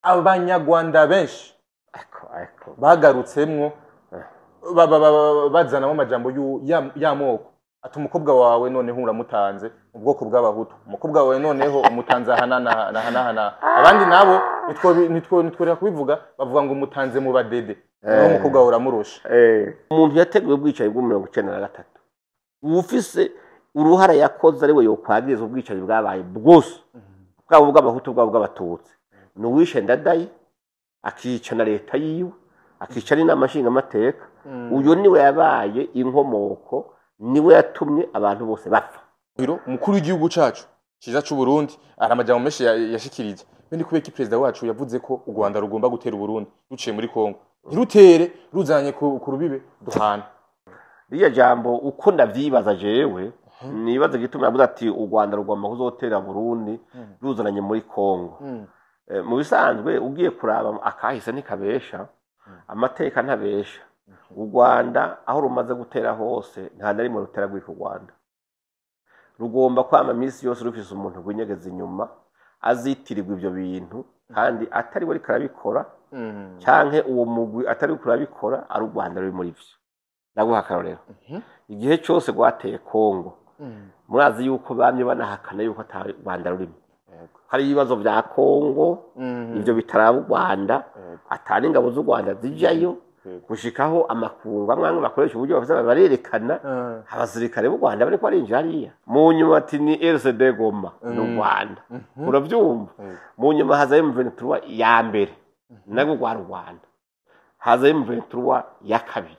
abanyarwanda benshi bagarutsemwo bazanamo amajambo y'amoko ati umukobwa wawe noneho uramutanze mu bwoko bw'abahutu umukobwa wawe noneho umutanze hana abandi nabo nitworera kubivuga bavuga ngo umutanze mu badede n'umukobwa wawe uramurusha umuntu yateguye ubwicaye bwo 1993 ufise uruhara yakoze ari we yokwagiriza ubwicaye bwabaye bwose bwabo bw'abahutu bwabo bw'abatutsi n'uwishe Ndadaye akica na leta yiwe akica n'amashinga amateka uyu niwe yabaye inkomoko niwe yatumye abantu bose bapfa umukuru w'igihugu cacu kiza c'u Burundi aramajambo menshi yashikirije bindi kubeka president wacu yavuze ko u Rwanda rugomba gutera u Burundi ruciye muri Kongo ntirutere ruzanye ku rubibe duhana riya jambo uko ndavyibaza jewe nibaza gituma yavuze ati u Rwanda rugomba kuzotera Burundi ruzananye muri Kongo mu bisanzwe ugiye kuraba akahise nikabesha amateka ntabesha u Rwanda aho rumaze gutera hose nta nari mu rutera rw'iko Rwanda rugomba kwama misi yose rufise umuntu gwinyegeza inyuma azitirirwa ivyo bintu kandi atari we karabikora cyanke uwo mugwi atari kurabikora ari u Rwanda ruri muri vyo naguha akarorero igihe cyose gwateye Kongo murazi yuko bamye banahakana yuko atari Rwanda rurimo hari ibibazo vya Kongo ivyo bitaraba u Rwanda atari ingabo z'u Rwanda zijayo gushikaho amakungu amwe bakoresha uburyo bafite barerekana abasirikare b'u Rwanda bari kwarinjira hariya mu nyuma ati ni RCD Goma n'u Rwanda uravyumva mu nyuma haza M23 ya mbere nago rwa Rwanda haza M23 ya kabiri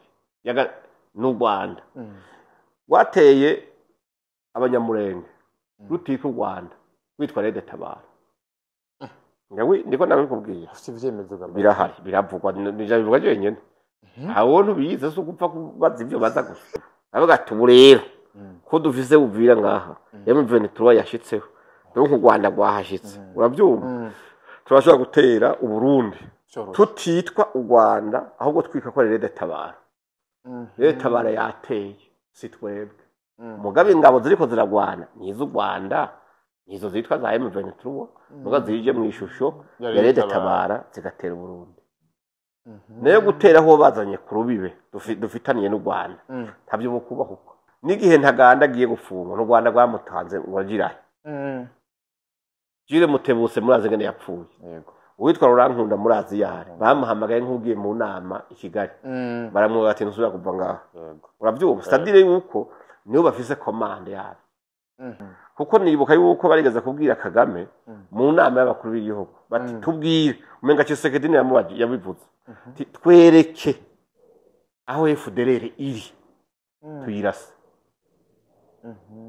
n'u Rwanda wateye abanyamurenge rutika u Rwanda witwa Rede Tabara ngawe ndiko nabikubwiye afite ivyemezo birahari biravugwa nijabivugwa jenyene hawontu bize so gupfa kubaza ivyo baza gusa avuga ati burero ko dufise uvira ngaha M23 yashitseho donc u Rwanda rwahashitse uravyumva turashobora gutera u Burundi tutitwa u Rwanda ahubwo twika ko Rede Tabara Rede Tabara yateye sitwebwe mugabe ingabo ziriko ziragwana nizo u Rwanda nizo zitwa za M23 muga zije mu ishusho ya Rede Tabara zigatera u Burundi nayo gutera aho bazanye ku rubibe dufitaniye n'u Rwanda tabyo bukubahuka n'igihe ntaganda agiye gufungwa n'u Rwanda rwamutanze ngo agirahe jire Mutebutse murazi ngene yapfuye yego uwitwa Rurankunda murazi yari bamuhamagaye nk'ugiye mu nama i Kigali baramubwira ati nusubira kuva ngaho yego uravyumva stadire yuko niyo bafise commande yabo kuko nibuka yuko barigeze kubwira Kagame mu nama y'abakuru b'igihugu bati tubwire umenga Tshisekedi yabivuze twereke aho FDLR iri tuyirasa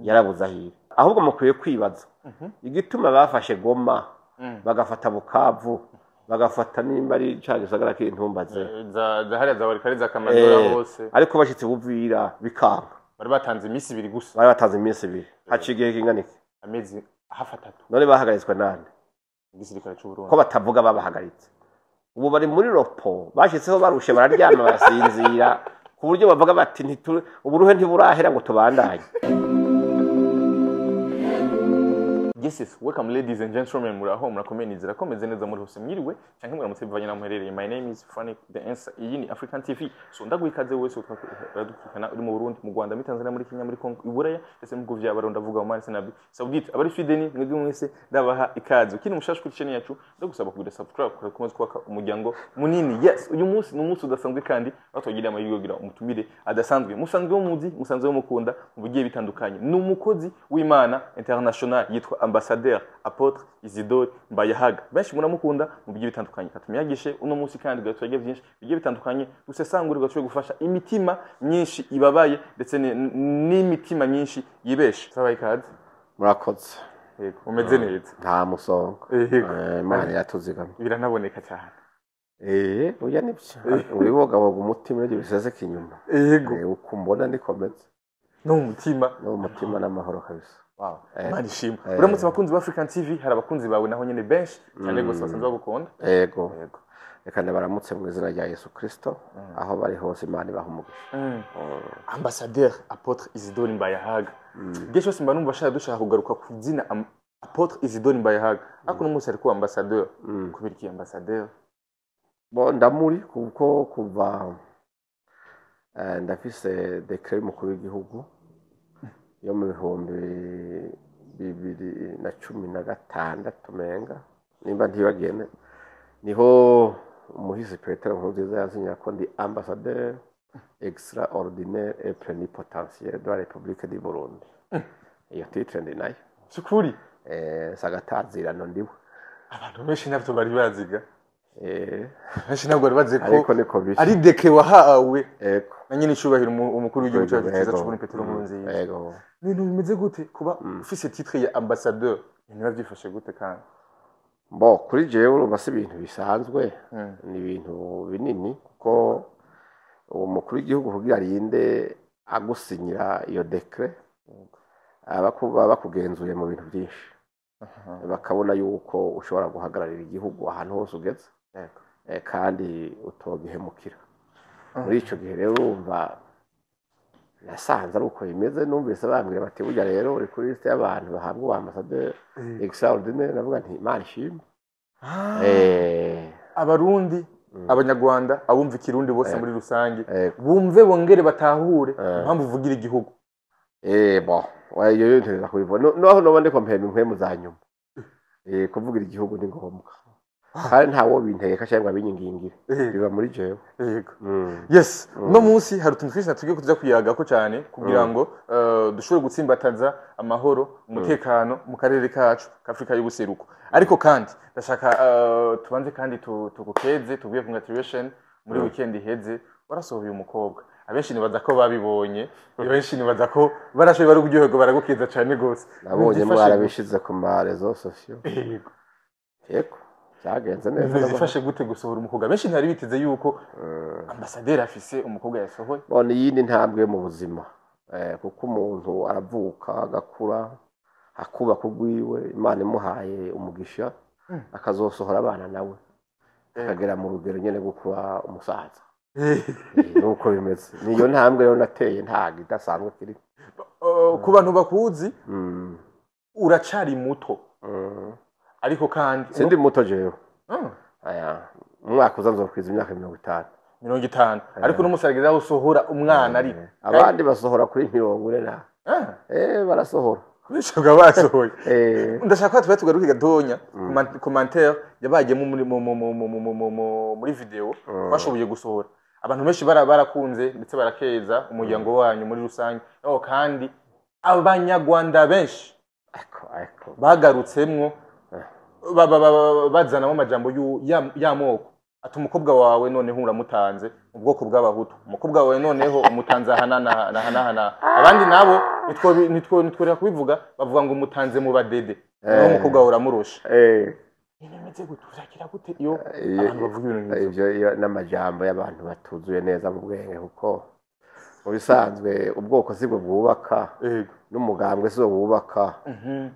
yarabuze ahiri ahubwo mukwiye kwibaza igituma bafashe Goma bagafata Bukavu bagafata nimba ari cagisagara k'intumbaze za hariya za barikari za Kamadora hose ariko bashitse buvira bikanga bari batanze imisi ibiri gusa bari batanze imisi ibiri hacigiye kinganike amezi hafatatu none bahagaritswe nande igisirikare cy'u Burundi ko batavuga babahagaritse ubu bari muri ropo bashitseho barushe bararyama barasinzira ku buryo bavuga bati uburuhe ntiburahera ngo tubandanye. Yes, welcome ladies and gentlemen, muraho murakomeye nizera ko meze neza muri hose mwiriwe cyangwa muramutse bivanye na muherereye. My name is Frank the Answer, iyi ni African TV. So ndaguikaze wese utwadukikana uri mu Burundi, mu Rwanda, muri Tanzania, muri Kenya, muri Kongo, Iburaya ndetse mu bya baronda vuga mu Arsenal Saudite, abari Sweden, mwebwe mwese ndabaha ikaze. Ukini mushashe kuri channel yacu ndagusaba kugira subscribe kukomeza kwaka umuryango munini. Yes, uyu munsi ni umunsi udasanzwe kandi batwagira amahirwe kugira umutumire adasanzwe. Musanzwe muzi, musanzwe mukunda mu bigiye bitandukanye. Ni umukozi w'Imana international yitwa Ambassadeur Apotre Isidore Mbayahaga. Benshi muramukunda mu bigiye bitandukanye. Katumiyagishe uno munsi kandi gatwege byinshi bigiye bitandukanye dusesangura gatwe gufasha imitima myinshi ibabaye ndetse n'imitima myinshi yibeshe. Sabaye kazi. Murakoze. Yego, umeze neza. Nta musonga. Imana yatuzigama. Biranaboneka cyane. Oya nibyo. Uri bogaboga umutima n'ibyo biseseka inyuma. Yego. Ukumbona ndikomeze. No umutima. No umutima n'amahoro kabisa. Wow. Mani shima. Uramutse bakunzi ba African TV, hari abakunzi bawe naho nyene benshi cyane gose basanzwe bagukunda. Yego. Reka baramutse mu izina rya Yesu Kristo aho bari hose Imana ibahumugisha. Ambassadeur Apotre Isidore Mbayahaga. Gesho simba numva shaka dushaka kugaruka ku izina Apotre Isidore Mbayahaga ariko no munsi ari ku ambassadeur kubera iki ambassadeur bo ndamuri kuko kuva ndafise decret y'umukuru w'igihugu yo mu bihumbi 2016 menga nimba ntibagene niho umuhisi Petero Nkurunziza yazinya ko ndi ambassadeur extraordinaire et plénipotentiaire de la République du Burundi. Iyo titre ndi nayo. Shukuri. Sagatazirano ndiwe. Abantu benshi navyo bari baziga. Benshi ntabwo bari bazi ko ariko niko biri. Ari deke wahawe. Ego. Na nyine icubahiro umukuru w'igihugu cyacu cyiza cy'ubuni Petero Nkurunziza. Ego. Ibintu bimeze gute kuba ufise titre ya ambassadeur? Ibintu byifashe gute kandi? Bo kuri jewe urumva si ibintu bisanzwe. Ni ibintu binini kuko umukuru w'igihugu kugira arinde agusinyira iyo decret bakugenzuye mu bintu byinshi bakabona yuko ushobora guhagararira igihugu ahantu hose ugeze kandi utogihemukira muri ico gihe rero urumva nasanze ari uko bimeze numvise bambwira bati burya rero uri kuri liste y'abantu bahabwa uwa ambassadeur extraordinaire navuga nti Imana ishimwe abarundi abanyarwanda abumva ikirundi bose muri rusange bumve bongere batahure impamvu uvugira igihugu bon wayo yontereza kubivona naho nobande ko mpembe impwemu za nyuma kuvugira igihugu ni ngombwa kandi ntawo binteka cyangwa binyingingire biba muri jewe yego yes no munsi hari utuntu twinshi natugiye kuza kuyaga ko cyane kugira ngo dushobore gutsimbataza amahoro umutekano mu karere kacu k'Afrika y'ubuseruko ariko kandi ndashaka tubanze kandi tukukeze tuvuye congratulation muri weekend iheze warasohoye umukobwa abenshi nibaza ko babibonye abenshi nibaza ko barashoye bari kuryoherwa baragukeza cyane gose nabonye mwarabishize ku marezo sociaux yego cyagenze neza bifashe gute gusohora umukobwa benshi ntari biteze yuko ambassadeur afise umukobwa yasohoye bone yindi ntambwe mu buzima kuko umuntu aravuka agakura akuba kugwiwe Imana imuhaye umugisha akazosohora abana nawe akagera mu rugero nyene gukura umusaza nuko bimeze niyo ntambwe rero nateye ntago idasanzwe kiri ku bantu bakuzi uracari muto ariko kandi sindi muto jewe aya umwaka uzanzokwiza imyaka 50 ariko n'umusarigeza usohora umwana ariko abandi basohora kuri 40 na barasohora bishoga basohoye ndashaka ko tugaruka gatonya commentaire yabagiyemo muri video bashoboye gusohora abantu benshi barakunze ndetse barakeza umuryango wanyu muri rusange kandi abanyarwanda benshi bagarutsemwo bazanamo amajambo y'amoko ati umukobwa wawe noneho uramutanze mu bwoko bw'abahutu umukobwa wawe noneho umutanze hana abandi nabo nitworera kubivuga bavuga ngo umutanze mu badede noneho umukobwa wawe uramurusha nimeze gutuzakira gute iyo abantu bavuga ibintu ivyo n'amajambo y'abantu batuzuye neza mu bwenge kuko mu bisanzwe ubwoko sibwo bwubaka n'umugambwe sibwo bwubaka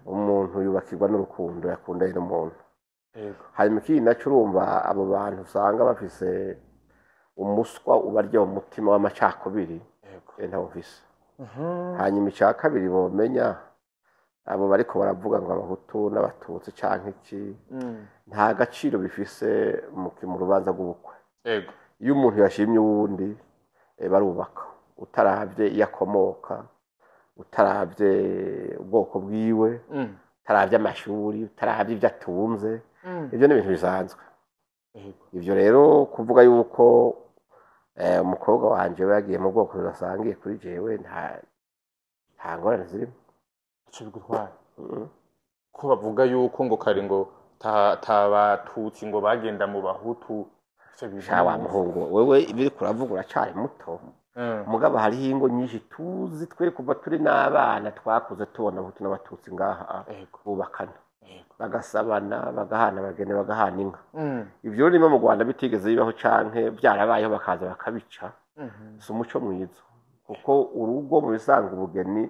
umuntu yubakirwa n'urukundo yakundanye n'umuntu hanyuma ikindi naco urumva abo bantu usanga bafise umuswa ubarya mu mutima w'amacakubiri ntawo mfise hanyuma icya kabiri bomenya abo bariko baravuga ngo abahutu n'abatutsi canke iki nta gaciro bifise mu rubanza rw'ubukwe iyo umuntu yashimye uwundi barubaka utaravye yakomoka utaravye ubwoko bwiwe utaravye amashuri utaravye ibyo atunze ibyo ni ibintu bisanzwe ivyo rero kuvuga yuko umukobwa wanje yagiye mu bwoko budasangiye kuri jewe nta ngorane zirimo ico bigutwara ko bavuga yuko ngo kare ngo tabatutsi ngo bagenda mu bahutu wa muhungu wewe ibiri kuravuga uracari muto mugabo hariho ingo nyinshi tuzi twe kuva turi n'abana twakuze tubona abahutu n'abatutsi ngaha bubakana bagasabana bagahana bagene bagahana inka ivyo rero mu Rwanda bitigeze bibaho canke byarabayeho bakaza bakabica si umuco mwiza kuko urugo mu bisanga ubugeni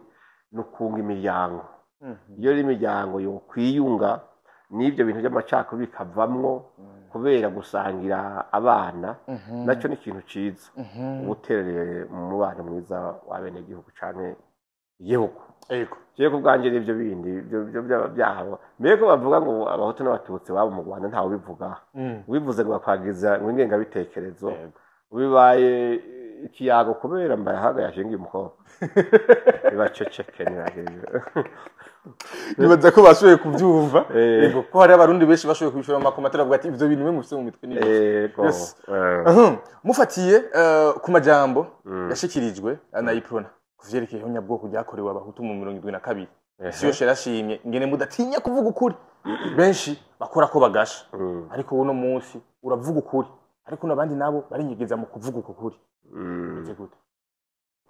nukunga imiryango iyo ari imiryango yo kwiyunga n'ibyo bintu by'amacako bikavamwo kubera gusangira abana nacyo ni ikintu ciza ubuterere mu mubano mwiza wa bene gihugu canke igihugu yego je ku bwanje n'ivyo bindi byo byabo mbego bavuga ngo abahutu n'abatutsi babo mu Rwanda ntawe bivuga wivuze ngo bakwagiza ngo ingenga bitekerezo ubibaye ikiyago kubera mbaye haga yashingiye umukobwa ibaceceke niraheje nibaza ko bashoboye kubyumva yego ko hari abarundi benshi bashoboye kubishora mu makomatera avuga ati ivyo bintu mwe mufite mu mitwe ni mufatiye ku majambo yashikirijwe na Iprona kuvyerekeye nyabwoko ryakorewe abahutu mu 72 isi yose yarashimye ngene mudatinya kuvuga ukuri benshi bakora ko bagasha ariko uno munsi uravuga ukuri ariko nabandi nabo barinyegeza mu kuvuga ukuri bije gute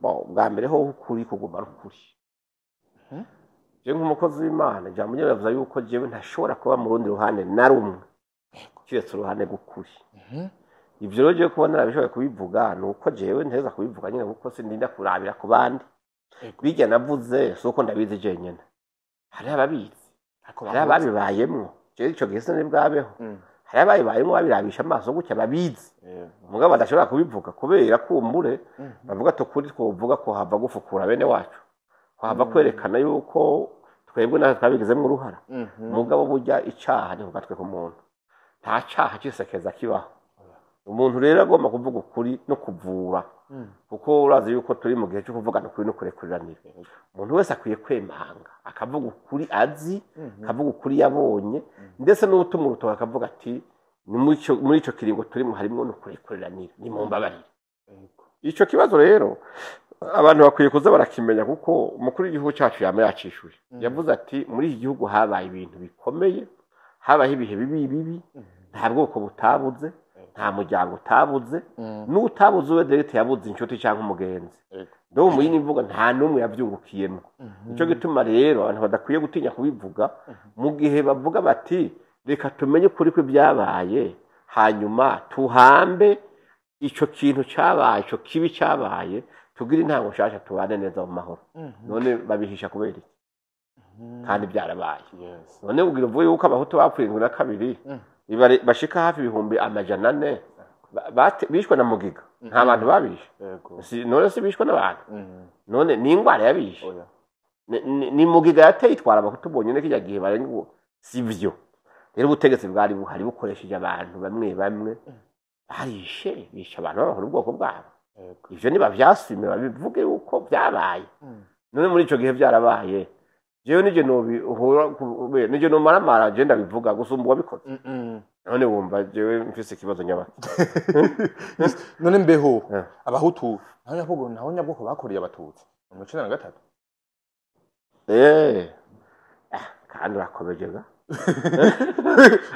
bwa mbere ho ukuri kuguma ukuri je nk'umukozi w'Imana jambo nyo yavuze yuko jewe ntashobora kuba mu rundi ruhande na rumwe kiretse uruhande gukuri ivyo rero je kubona nabishoboye kubivuga nuko jewe nteza kubivuga nyine kuko sindinda kurabira ku bandi bijya navuze soko ndabizi je nyene hari ababizi hari ababibayemwo je ico gese ni bwabeho hari ababibayemwo babirabisha amaso gutya babizi mugabo badashobora kubivuga kubera kumbure bavuga to kuri twovuga ko hava gufukura bene wacu hava kwerekana yuko twebwe natwe twabigezemo uruhara mugabo burya icaha ni kugatwe ku muntu nta caha cisekeza kibaho umuntu rero agomba kuvuga ukuri no kuvura kuko urazi yuko turi mu gihe cyo kuvugana ukuri no kurekuriranira umuntu wese akwiye kwemanga akavuga ukuri azi akavuga ukuri yabonye ndetse n'utuma urutoka akavuga ati ni muri ico kiringo turimo harimo no kurekuriranira ni mu mbabarire ico kibazo rero abantu bakwiye kuza barakimenya kuko umukuru w'igihugu cyacu yama yacishuye yavuze ati muri iki gihugu habaye ibintu bikomeye habaye ibihe bibi nta bwoko butabuze nta muryango utabuze n'utabuze we direct yabuze inshuti cyangwa umugenzi ndo mu yindi mvuga nta numwe yavyungukiyemo ico gituma rero abantu badakwiye gutinya kubivuga mu gihe bavuga bati reka tumenye kuri ko byabaye hanyuma tuhambe ico kintu cyabaye ico kibi cyabaye tugira intango nshasha tubane neza mu mahoro none babihisha kubera iki kandi byarabaye none ugira uvuye yuko abahutu bapfuye 72 bashika hafi 400 bishwe na mugiga nta bantu babishe none si bishwe n'abantu none ni ingwara yabishe ni mugiga yateye itwara abahutu bonyene kijya gihe barengo sivyo rero ubutegetsi bwari buhari bukoresheje abantu bamwe barishe bisha abantu bahora ubwoko bwabo ivyo niba vyasime babivuge uko byabaye none muri ico gihe byarabaye jewe nije nije no maramara agenda bivuga gusumbuwa bikoze none wumva jewe mfise ikibazo nyabaki none mbeho abahutu naho nyabwoko bakoreye abatutsi mu 1993 kandi urakomejega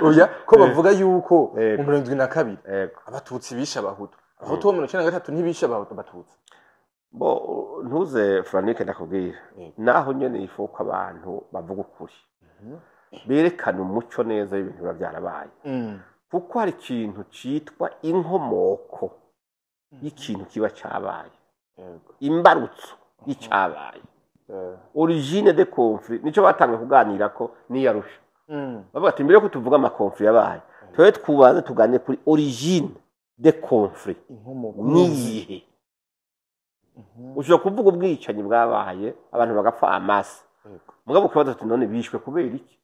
oya ko bavuga yuko mu 72 abatutsi bisha abahutu abahutu mu 1993 ntibisha abatutsi bo ntuze Franike ndakubwira naho nyene ifuko abantu bavuga ukuri berekana umuco neza y'ibintu biba byarabaye kuko hari ikintu citwa inkomoko y'ikintu kiba cyabaye imbarutso y'icyabaye origine de conflit nico batanga kuganira ko niyarusha bavuga ati mbere ko tuvuga ama conflit yabaye twe twubaze tugane kuri origine de conflit niyihe ushobora kuvuga ubwicanyi bwabaye abantu bagapfa amasi mugabo ukibaza ati none bishwe kubera iki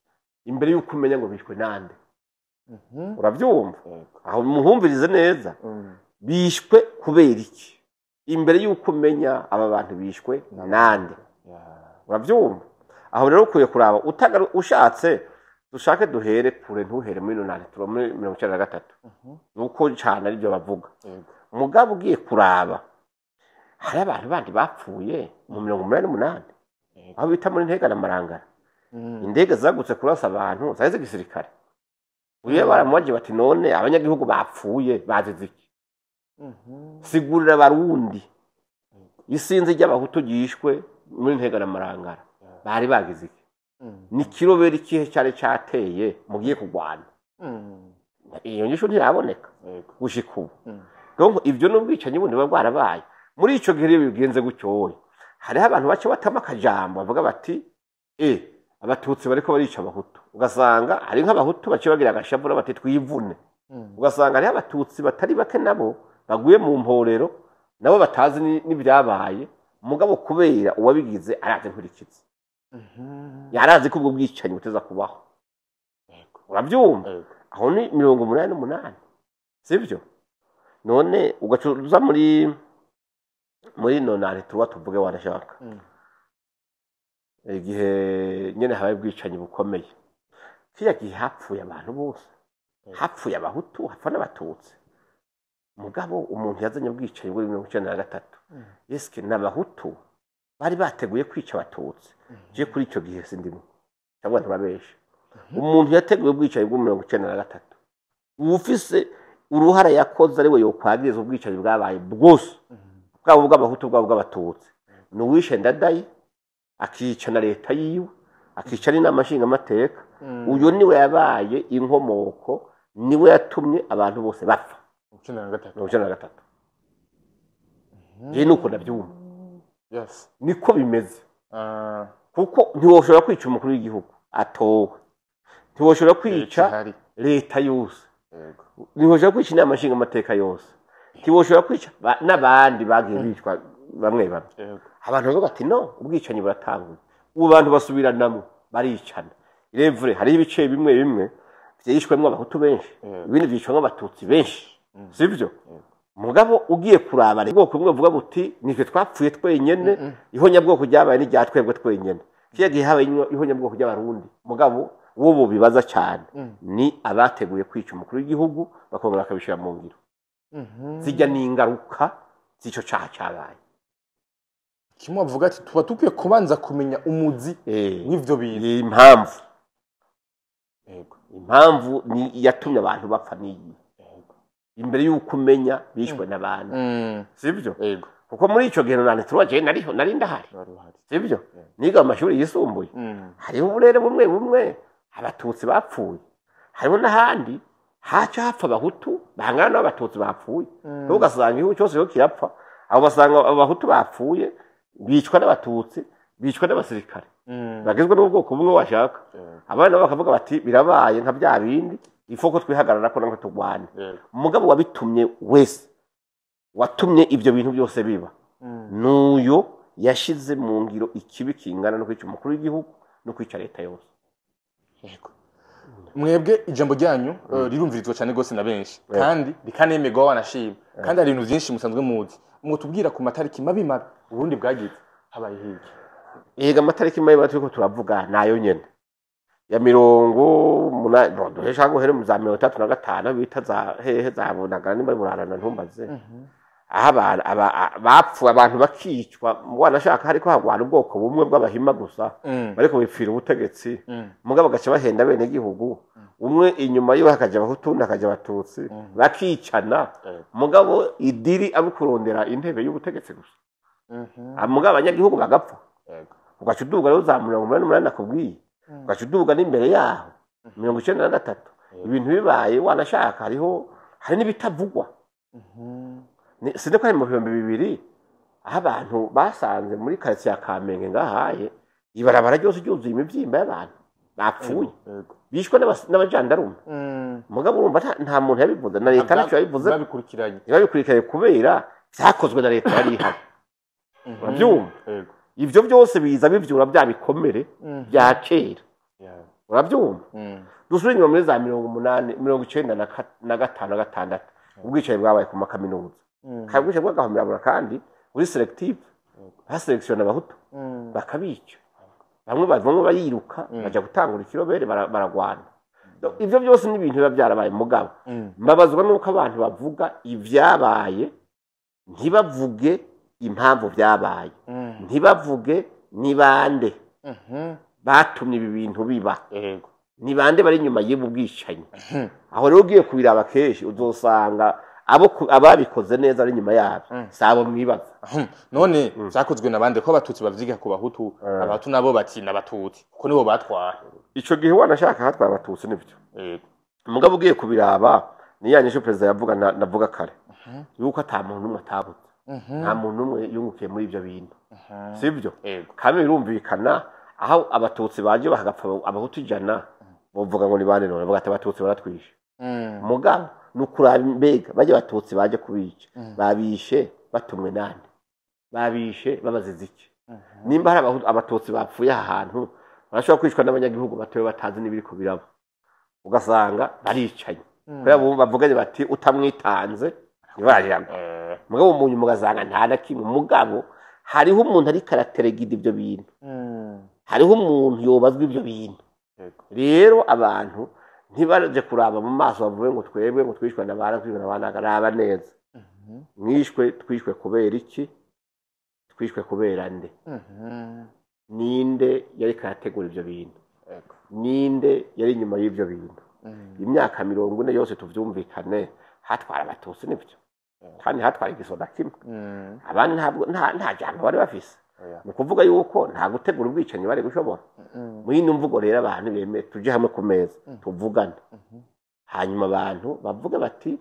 imbere y'uko umenya ngo bishwe nande urabyumva aho muhumvirize neza bishwe kubera iki imbere y'uko umenya aba bantu bishwe nande urabyumva aho rero ukwiye kuraba ushatse dushake duhere kure ntuhere muri nonane turo muri 1993 nuko cyane ari byo bavuga mugabo ugiye kuraba hari abantu bandi bapfuye mu 1988 aho bita muri Ntega na Marangara indege zagutse kurasa abantu zaheze gisirikare uye baramubaje bati none abanyagihugu bapfuye bazize iki sigurira barundi isinzi ry'abahutu gishwe muri Ntega na Marangara bari bagize iki ni kirobera ikihe cyane cyateye mugiye kugwana iyo nyisho ntiraboneka gushika ubu donc ivyo n'ubwicanyi bundi bwarabaye muri ico gihe bigenze gutyo hari abantu bace batama akajambo bavuga bati abatutsi bariko barica abahutu ugasanga hari nk'abahutu bace bagira agashavura bati twivune ugasanga hari abatutsi batari bake nabo baguye mu mporero nabo batazi n'ibyabaye mugabo kubera uwabigize arazi nkurikiza yarazi ko ubwo bwicanyi buteza kubaho urabyumva aho ni 88 sibyo none ugacuruza muri nonari tuba tuvuge wanashaka igihe nyene habaye bwicanyi bukomeye kiya gihe hapfuye abantu bose hapfuye abahutu hapfa n'abatutsi mugabo umuntu yazanye bwicanyi bwo 1993 yeske n'abahutu bari bateguye kwica abatutsi je kuri ico gihe sindimo cyangwa ntibabeshe umuntu yateguye bwicanyi bwo 1993 ufise uruhara yakoze ari we yokwagiriza ubwicanyi bwabaye bwose bwabo bw'abahutu bwabo bw'abatutsi n'uwishe Ndadaye akica na leta yiwe akica n'amashinga amateka uyu niwe yabaye inkomoko niwe yatumye abantu bose bapfa 1993 je nuko nabyumva yes niko bimeze kuko ntiwoshobora kwica umukuru w'igihugu atowe ntiwoshobora kwica leta yose ntiwoshobora kwica n'amashinga amateka yose ntiwoshobora kwica n'abandi bagiye bicwa bamwe abantu bavuga ati no ubwicanyi buratanguye ubu bantu basubiranamo baricana irevure hari ibice bimwe bimwe byishwemo abahutu benshi ibindi byishwemo abatutsi benshi sivyo mugabo ugiye kuraba rero bwoko bumwe vuga buti nitwe twapfuye twenyene ihonyabwoko ryabaye n'iryatwebwe twenyene kiye gihe habaye ihonyabwoko ry'abarundi mugabo wobo bibaza cyane ni abateguye kwica umukuru w'igihugu bakongera akabishira mu ngiro zijya n'ingaruka z'ico cyaha cyabaye kimwe avuga ati tuba tukwiye kubanza kumenya umuzi w'ivyo bintu impamvu impamvu ni yatumye abantu bapfa niyi imbere y'uko umenya bishwe n'abantu sibyo kuko muri ico gihe nane turaje nari ndahari sibyo niga amashuri yisumbuye hariho uburere bumwe abatutsi bapfuye hariho n'ahandi haca hapfa abahutu bangana n'abatutsi bapfuye ugasanga igihugu cyose yo kirapfa abo basanga abahutu bapfuye bicwa n'abatutsi bicwa n'abasirikare bagizwe n'ubwoko bumwe washaka abana bakavuga bati birabaye nka bya bindi ifoko twihagarara ko nanko tugwane umugabo wabitumye wese watumye ibyo bintu byose biba nuyo yashize mu ngiro ikibi kingana no kwica umukuru w'igihugu no kwica leta yose mwebwe ijambo ryanyu rirumvirizwa cyane gose na benshi kandi rikanemerwa wanashima kandi hari ibintu byinshi musanzwe muzi mutubwira ku matariki mabi ubundi bwagize habaye hiki yega amatariki mabi turiko turavuga nayo nyene ya 18 duhesha ngo here mu za 35 bita za hehe zabonagana nimba burarana ntumbaze bapfu abantu bakicwa wanashaka hariko hagwana ubwoko bumwe bw'abahima gusa bariko bipfira ubutegetsi mugabo gace bahenda bene gihugu umwe inyuma yiwe hakaje abahutu nakaje abatutsi bakicana mugabo idiri abukurondera intebe y'ubutegetsi gusa mugabo abanyagihugu bagapfa ugacuduga rero za 88 nakubwiye ugacuduga n'imbere yaho 93 ibintu bibaye wanashaka hari n'ibitavugwa sineko ari mu 2000 aho abantu basanze muri quartier ya Kamenge ngahaye ibarabara ryose ryuzuye imibyimba y'abantu bapfuye bishwe n'abajandarume mugabo urumva nta muntu yabivuze na leta nacu yabivuze babikurikiranye kubera byakozwe na leta yari ihari urabyumva ivyo byose biza bivyura bya bikomere bya kera urabyumva dusubire inyuma muri za 1995 ubwicaye bwabaye ku makaminuza kabwishe bwagahomera kandi uri selective baselektiona abahutu bakabica bamwe bavamo bayiruka baje gutangura ikirobere baragwana ivyo byose ni ibintu biba byarabaye mugabo mbabazwa nuko abantu bavuga ivyabaye ntibavuge impamvu byabaye ntibavuge ni bande batumye ibi bintu biba ni bande bari inyuma y'ubu bwicanyi aho rero ugiye kubiraba keshi uzosanga ababikoze neza ari nyuma yabo sabo mwibaza none zakozwe nabande ko abatutsi bavyiga ku bahutu abahutu nabo bati nabatutsi kuko nibo batwara ico gihe wanashaka hatwa abatutsi nivyo mugabo ugiye kubiraba niyanyishe president yavuga navuga kare yuko ata muntu numwe atabuze nta muntu numwe yungukiye muri ivyo bintu sivyo kandi birumvikana aho abatutsi baje bahagapfa abahutu ijana bovuga ngo ni bane none bavuga ati abatutsi baratwishe mugabo nukuraba mbega baje abatutsi baje kubica babishe batumwe nande babishe babaziza iki nimba hari abatutsi bapfuye ahantu barashobora kwicwa n'abanyagihugu batoye batazi n'ibiriko biraba ugasanga baricanye kubera bavuganye bati utamwitanze ntibarira mugabo umuntu mugazanga nta na kimwe mugabo hariho umuntu ari karateregida ibyo bintu hariho umuntu yobazwa ibyo bintu rero abantu ntibaraje kuraba mu maso bavuye ngo twebwe ngo twishwe n'abana raba neza twishwe kubera iki twishwe kubera nde ninde yari karategura ibyo bintu ninde yari inyuma y'ibyo bintu imyaka 40 yose tuvyumvikane hatwara abatutsi nibyo kandi hatwara igisoda kimwe abandi nta jambo bari bafise mu kuvuga yuko nta gutegura ubwicanyi bari gushobora muri mvugo rero abantu bemeye tuje hamwe ku meza tuvugane hanyuma abantu bavuga bati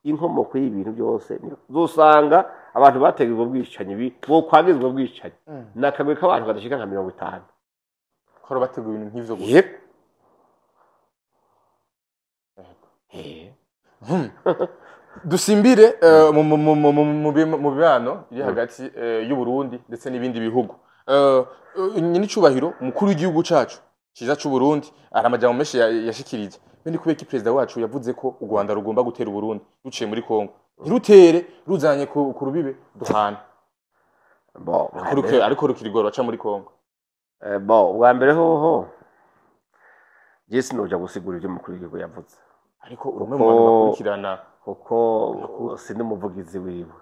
inkomoko y'ibintu byose uzosanga abantu bategura ubwicanyi bo kwagizwa ubwicanyi nakagwe k'abantu badashika nka 50 ko bategura ibintu nk'ivyo gusa dusimbire mu bibano iri hagati y'u Burundi ndetse n'ibindi bihugu nyine cyubahiro umukuru w'igihugu cacu kiza cy'u Burundi aramajambo menshi yashikirije bindi kubeka president wacu yavuze ko u Rwanda rugomba gutera u Burundi ruciye muri Kongo ntirutere ruzanye ku rubibe duhana ariko rukirigoro aca muri Kongo ubwa mbere hoho Jesse noja gusigura ibyo umukuru w'igihugu yavuze ariko urumwe mu bantu bakurikirana kuko sindi umuvugizi wiwe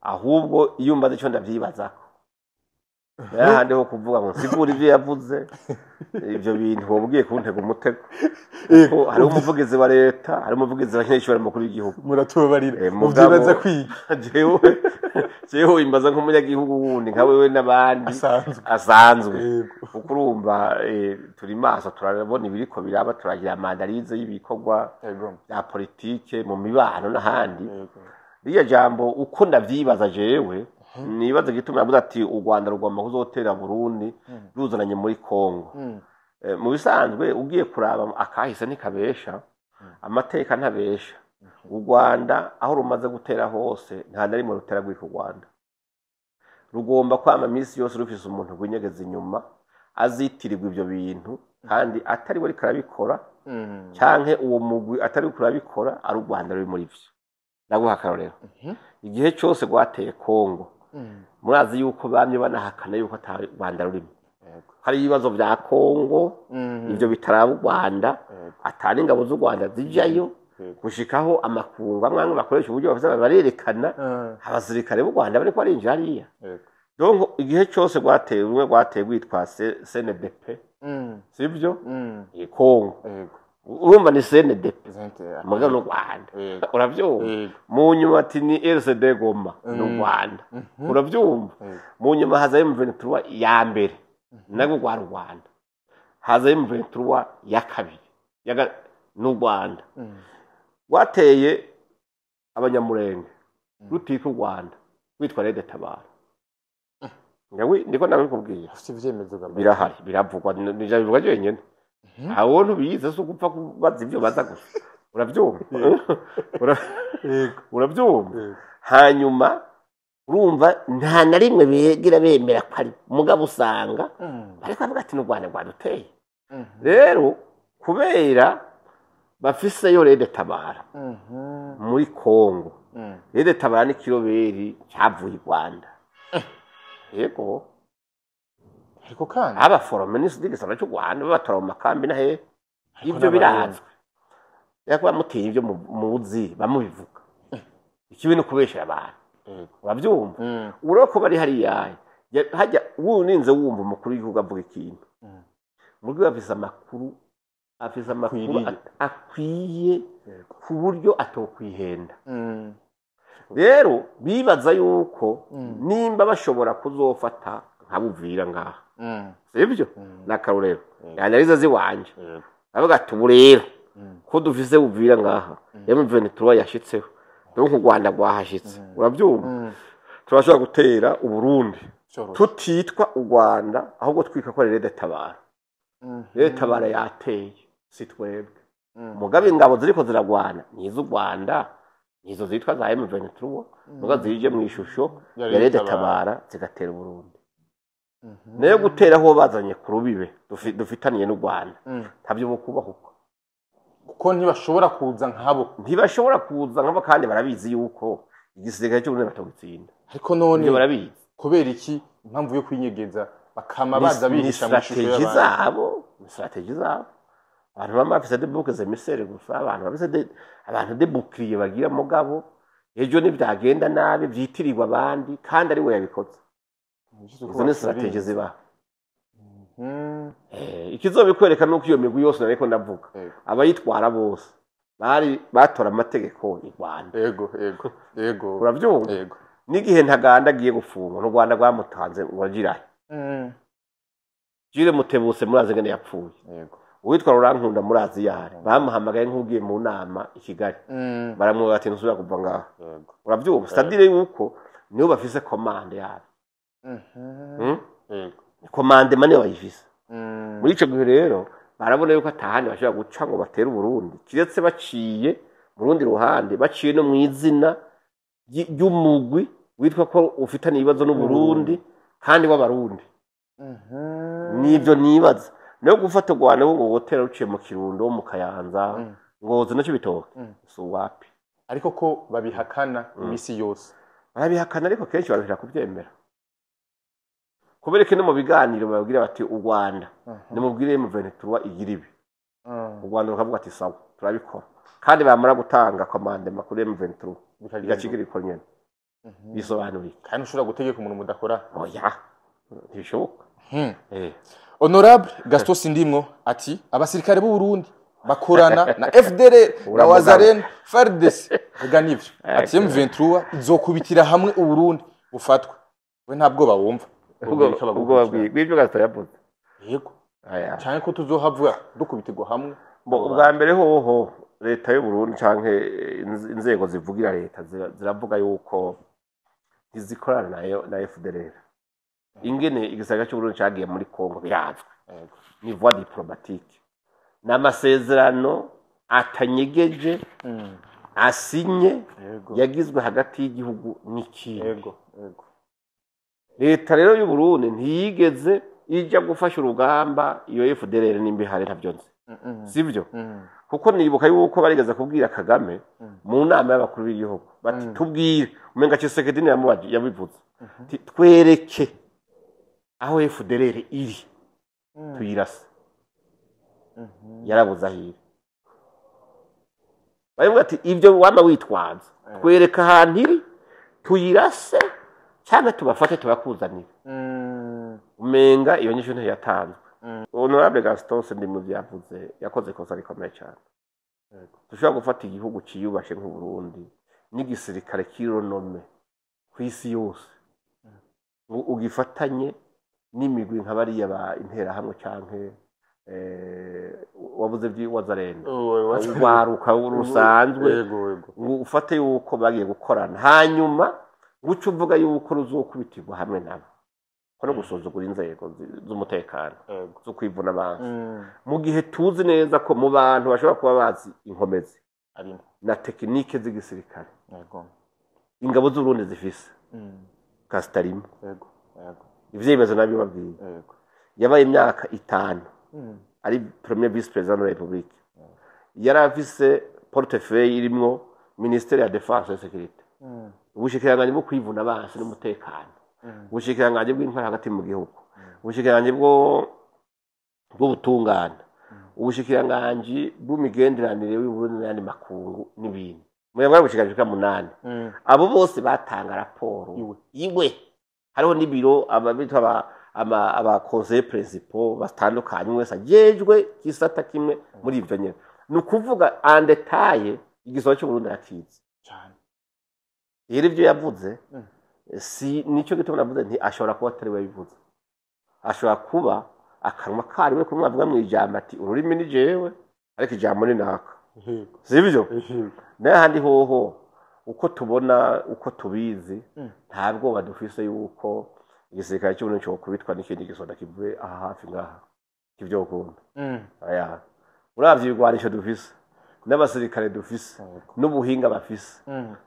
ahubwo iyo mbaze cyo ndavyibazako hande ho kuvuga ngo sigura ivyo yavuze ivyo bintu wobwiye kuntega umutego hari umuvugizi wa leta hari umuvugizi wa nyeshuri mukuru w'igihugu muratubabarira muvyibaza kwiga jewe imbaza nk'umunyagihugu wundi nka wewe n'abandi asanzwe kuko urumva turi maso turabona ibiriko biraba turagira amandarize y'ibikorwa ya politike mu mibano n'ahandi riya jambo uko ndavyibaza jewe nibaza gituma yavuze ati u Rwanda rugomba kuzotera Burundi ruzananye muri Kongo mu bisanzwe ugiye kuraba akahise nikabesha amateka ntabesha u Rwanda aho rumaze gutera hose nta nari mu rutera rw'u Rwanda rugomba kwama misi yose rufise umuntu gwinyegeza inyuma azitirirwa ibyo bintu kandi atari bari karabikora cyanke uwo mugwi atari kurabikora ari u Rwanda ruri muri byo naguha akarorero igihe cyose gwateye Kongo murazi yuko bamye banahakana yuko atari Rwanda rurimo hari ibibazo bya Kongo ibyo bitaraba u Rwanda atari ingabo z'u Rwanda zijayo gushikaho amakungu amwe bakoresha uburyo bafite barerekana abasirikare b'u Rwanda bari kwarinjira hariya donc igihe cyose gwateye umwe gwateye gwitwa CNDP sibyo Kongo urumva ni CNDP muga no Rwanda uravyumva mu nyuma ati ni RCD Goma no Rwanda uravyumva mu nyuma haza M23 ya mbere nago gwa Rwanda haza M23 ya kabiri yaga no Rwanda wateye abanyamurenge rutika u Rwanda witwa Rede Tabara ngawe ndiko nabikubwiye afite ivyemezo birahari biravugwa bivuga jenyene aho ntubize so gupfa kubaza ivyo baza gusa uravyumva uravyumva hanyuma urumva nta na rimwe begira bemera ko ari mugabo usanga ariko avuga ati n'u Rwanda rwaduteye rero kubera bafise yo Rede Tabara muri Kongo Rede Tabara ni kiroberi cyavuye i Rwanda yego ariko kandi aba foreminist digisana cyo Rwanda batora mu makambi na he ibyo birazwe yakwa muteye ibyo muzi bamubivuga ikibintu kubeshya abantu uravyumva uroko bari hari yaye hajya wuninze wumva umukuru w'igihugu avuga ikintu muri bafise amakuru akwiye ku buryo atokwihenda rero bibaza yuko nimba bashobora kuzofata nkabuvira ngaha sibyo nakarurero yanariza ziwanje avuga ati ubu rero ko dufise buvira ngaha M23 yashitseho donc u Rwanda rwahashitse urabyumva turashobora gutera u Burundi tutitwa u Rwanda ahubwo twika ko Rede Tabara Rede Tabara yateye sitwebwe mugabe ingabo ziriko ziragwana nizo u Rwanda nizo zitwa za M23 muga zije mu ishusho ya Leta Tabara zigatera Burundi nayo gutera aho bazanye ku rubibe dufitaniye n'u Rwanda ntabyo bukubaho kuko ntibashobora kuza nkabo kandi barabizi yuko igisirikare cyo Burundi batogitsinda ariko none barabizi kubera iki impamvu yo kwinyegeza bakama baza bihisha mu shusho strategy zabo abantu bamafise de boucles émissaires gusa abantu de bouclier bagira mugabo ejo nibyagenda nabi byitirirwa abandi kandi ari we yabikoze izo ni strategy ziba ikizobikwereka nuko iyo migwi yose nariko ndavuga abayitwara bose batora amategeko i Rwanda yego urabyumva n'igihe Ntaganda agiye gufungwa n'u Rwanda rwamutanze ngo agirahe Jire Mutebutse murazi ngene yapfuye uwitwa Rurankunda murazi yari bamuhamagaye nk'ugiye mu nama i Kigali baramwe bati ntusubira kuva ngaho urabyumva stadire yuko niyo bafise commande yabo commande mane bayifise muri ico gihe rero barabona yuko atahandi bashobora guca ngo batere Burundi kiretse baciye mu rundi ruhande baciye no mwizina ry'umugwi witwa ko ufitanye ibibazo n'u Burundi kandi w'abarundi nivyo nibaza no gufata Rwanda ngo gutera ruciye mu Kirundo mu Kayanza ngozo nacyo bitoke so wapi ariko ko babihakana imisi yose barabihakana ariko kenshi barabira kubyemera kubereke no mu biganiro babwira bati u Rwanda nimubwire M23 igira ibi u Rwanda rukavuga ati sawa turabikora kandi bamara gutanga commande makuru M23 bikagikira ikonyene bisobanuriye kandi ushobora gutegeka umuntu mudakora oya ntibishoboka Honorable Gaston Sindimwo ati abasirikare b'u Burundi bakorana na FDR na Wazalendo FARDC vuga nivyo ati M23 izokubitira hamwe u Burundi bufatwa we ntabwo bawumva ubwo babwibyo Gaston yavuze yego cyane ko tuzohavuga dukubitirwa hamwe ubwa mbere hoho leta y'u Burundi canke inzego zivugira leta ziravuga yuko izikorana nayo na FDR ingene igisagara cy'u Burundi cyagiye muri Kongo birazwe ni voie diplomatique n'amasezerano atanyegeje asinye yagizwe hagati y'igihugu n'ikindi leta rero y'u Burundi ntiyigeze ijya gufasha urugamba iyo FDR n'imbihare ntavyo nzi sivyo kuko nibuka yuko barigeze kubwira Kagame mu nama y'abakuru b'igihugu bati tubwire umenga Tshisekedi yabivuze twereke aho FDR iri tuyirase yarabuze ahiri bavuga ati ibyo wama witwaza twereka ahantu iri tuyirase cyane tubafate tubakuzanira umenga iyo nyisho ntiyatanzwe Honorable Gaston Sindimwo yavuze yakoze kosa rikomeye cyane dushobora gufata igihugu ciyubashe nk'u Burundi n'igisirikare kironome ku isi yose ugifatanye n'imigwi nk'abariya ba intera hamwe canke wabuze by'Wazalendo waruka rusanzwe ufate yuko bagiye gukorana hanyuma guca uvuga yuko ruzokubitirwa hamwe nabo kono gusuzugura inzego z'umutekano zo kwivuna abantu mu gihe tuzi neza ko mu bantu bashobora kuba bazi inkomezi na tekinike z'igisirikare ingabo z'u Burundi zifise Kastarimo ivyemezo nabyo babwiye yabaye imyaka 5 ari premier vice president de la République yarafise portefeuille irimwo ministère ya défense et sécurité ubushikiranganje bwo kwivuna abansi n'umutekano ubushikiranganje bw'intwara hagati mu gihugu ubushikiranganje bw'ubutungane ubushikiranganje bw'imigenderanire y'u Burundi n'andi makungu n'ibindi muyabwa bushikiranganje 8 abo bose batanga raporo iwe hariho n'ibiro ababitwa aba conseil principal batandukanye wese agejwe kisata kimwe muri ivyo nyene nukuvuga en detail igisozo cyo Burundi akizi cyane yeri ivyo yavuze si nico gituma navuze nti ashobora kuba atari we bivuze ashobora kuba akanwa kariwe kumwavuga mu ijambo ati ururimi ni jewe ariko ijambo ni naka sivyo n'ahandi hoho uko tubona uko tubizi ntabwo badufise yuko igisirikare cy'uburundi cyo kubitwa n'ikindi gisoda kivuye aha hafi ngaha kivyo gukunda aya uravye ibigwanisho dufise n'abasirikare dufise n'ubuhinga bafise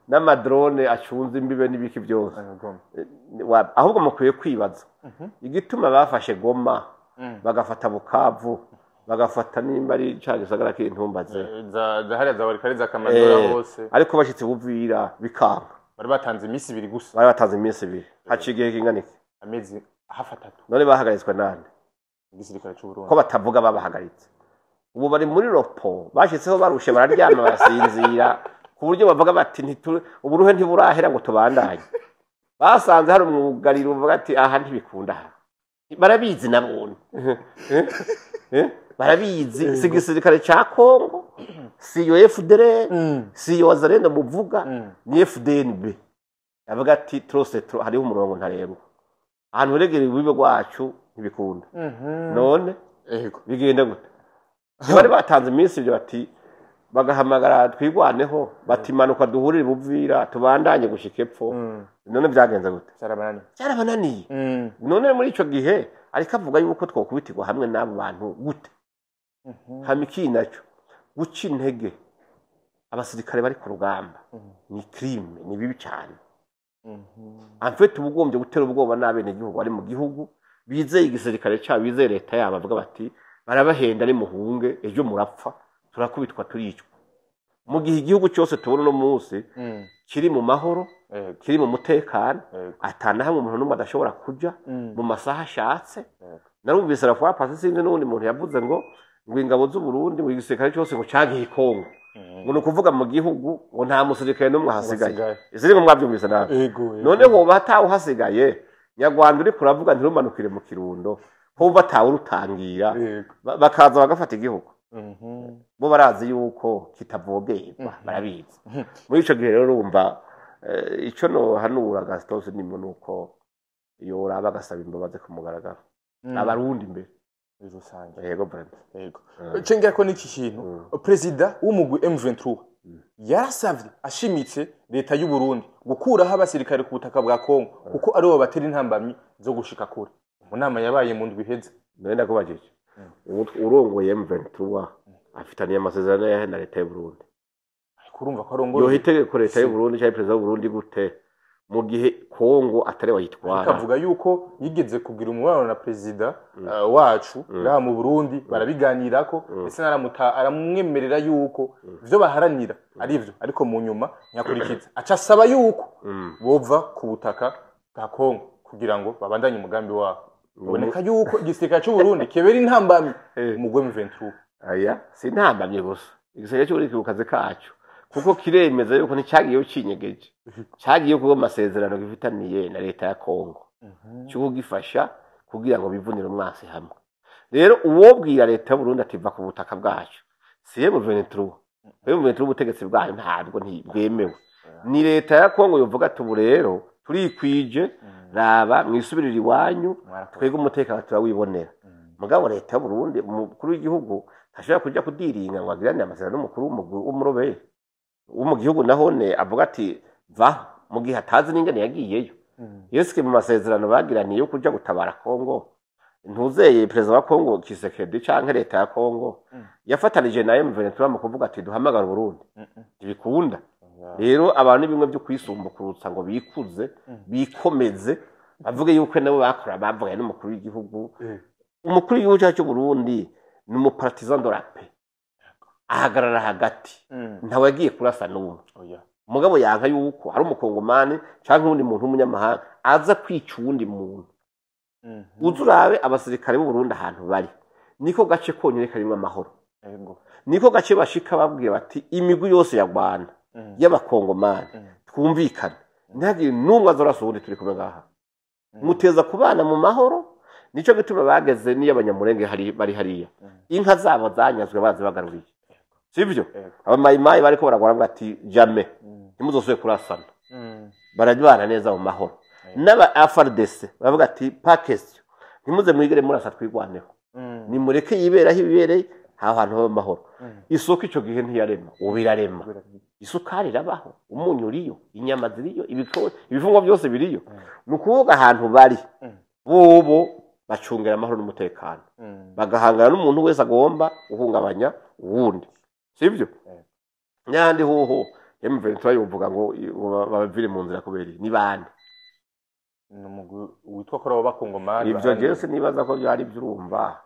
n'amadrone acunze imbibe n'ibiki byose ahubwo mukwiye kwibaza igituma bafashe Goma bagafata Bukavu bagafata nimba ari cagisagara kintumbaze za hariya za barikari za Kamanura hose ariko bashitse Buvira bikanga bari batanze iminsi 2 gusa bari batanze iminsi 2 hacigiye kinganiki amezi hafi 3 none bahagaritswe nande igisirikare cy'u Burundi ko batavuga babahagaritse ubu bari muri ropo bashitseho barushe bararyama barasinzira ku buryo bavuga bati uburuhe ntiburahera ngo tubandanye basanze hari umwugariro uvuga ati aha ntibikunda barabizi nabone barabizi si igisirikare ca Kongo si yo FDLR si yo Wazalendo muvuga ni FDNB avuga ati trose hariho umurongo ntarengwa ahantu regere ubibe rwacu ntibikunda none bigenda gute bari batanze iminsi ibyo bati bagahamagara twigwaneho batimanuka duhurire Buvira tubandanye gushika epfo none byagenze gute cyarabananiye none muri ico gihe ariko avuga yuko twokubitirwa hamwe n'abo bantu gute hamiki naco guca intege abasirikare bari ku rugamba ni crime ni bibi cyane amfete ubugombye gutera ubwoba n'abene igihugu ari mu gihugu bizeye igisirikare cyabo bizeye leta yabo bavuga bati barabahenda ari muhunge ejo murapfa turakubitwa turicwa mu gihe igihugu cyose tubona no munsi kiri mu mahoro kiri mu mutekano atana hamwe umuntu numwe adashobora kuja mu masaha ashatse narumvise rafuwa pasi sinzi n'undi muntu yavuze ngo ingabo z'u Burundi mu gisirikare cyose ngo cagiye Kongo ngo nukuvuga mu gihugu ngo nta musirikare n'umwe hasigaye iziri ngo mwabyumvise nawe none ho batawe hasigaye nyarwanda uri kuravuga ntirumanukire mu Kirundo ho batawe rutangira bakaza bagafata igihugu bo barazi yuko kitavogerwa barabizi muri ico gihe rero urumva ico no hanura Gaston nimo nuko iyo uraba gasaba imbabazi ku mugaragaro abarundi mbere rusange yego brand yego cenga ko niki kintu president w'umugwi M23 yarasavye ashimitse leta y'u Burundi gukuraho abasirikare ku butaka bwa Kongo kuko ari bo batera intambamyi zo gushika kure mu nama yabaye mu ndwi heze nenda kubajije urongoye M23 afitaniye amasezerano ya na leta y'u Burundi kurumva ko arongoye yo hitegeko leta y'u Burundi cyangwa president w'u Burundi gute mu gihe Kongo atari wayitwara akavuga yuko yigeze kugira umubano na president wacu ra mu Burundi barabiganirako ese aramwemerera yuko ivyo baharanira ari ivyo ariko mu nyuma nyakurikiza aca asaba yuko bova ku butaka bwa Kongo kugira ngo babandanye umugambi wabo boneka yuko igisirikare cy'u Burundi kebera intambamye umugwe M23 aya si intambamye gusa igisirikare cy'u Burundi kukaze kacu kuko kiremeza yuko nticyagiyeho cinyegeje cyagiye kuba amasezerano gifitaniye na leta ya Kongo cyo gifasha kugira ngo bivunire umwasi hamwe rero uwobwira leta y'u Burundi ati va ku butaka bwacu si M23 ubutegetsi bwayo ntabwo ntibwemewe ni leta ya Kongo yovuga ati ubu rero turikwije raba mwisubirira iwanyu twege umutekano turawibonera mugabo leta y'u Burundi umukuru w'igihugu ntashobora kujya kudiringa ngo agirane amasezerano n'umukuru w'umurobere mu gihugu nahone avuga ati va mu gihe atazi n'ingene yagiyeyo yeske mu masezerano bagiraniye yo kuja gutabara Kongo ntuzeye president wa Kongo Kisekedi canke leta ya Kongo yafatanije na M23 mu kuvuga ati duhamagara Burundi ibikunda rero abantu bimwe byo kwisumbukurutsa ngo bikuze bikomeze bavuge yuko nabo bakora bavuga n'umukuru w'igihugu umukuru w'igihugu cy'u Burundi ni mu partisan de la paix ahagarara hagati ntawe yagiye kurasa n'umwe mugabo yanka yuko hari umukongomani cyangwa undi muntu w'umunyamahanga aza kwica uwundi muntu uzurabe abasirikare b'u Burundi ahantu bari niko gace konyine karimo amahoro niko gace bashika babwiye bati imigwi yose ya Rwanda y'abakongomani twumvikana ntagire n'umwe azorasundi turi kumwe ngaha muteza kubana mu mahoro nico gituma bageze n'iy'abanyamurenge bari hariya inka zabo zanyazwe bazi bagaruriye sivyo abamayimayi bariko baragora bati jamais ntimuzosubire kurasana barajyana neza mu mahoro n'aba FARDC bavuga ati pas question ntimuze mwigere murasa twigwaneho ni mureke yiberaho ibibereye ahantu ho mahoro isoko ico gihe ntiyarema ubirarema isukari rabaho umunyu uriyo inyama ziriyo ibifungwa byose biriyo nukuvuga ahantu bari bobo bacungera amahoro n'umutekano bagahangana n'umuntu wese agomba uhungabanya uwundi sivyo n'ahandi hoho M23 yovuga ngo babavire mu nzira kubera ni bande n'umugwi witwa ko abo bakongomani ivyo Jesse nibaza ko byari byurumva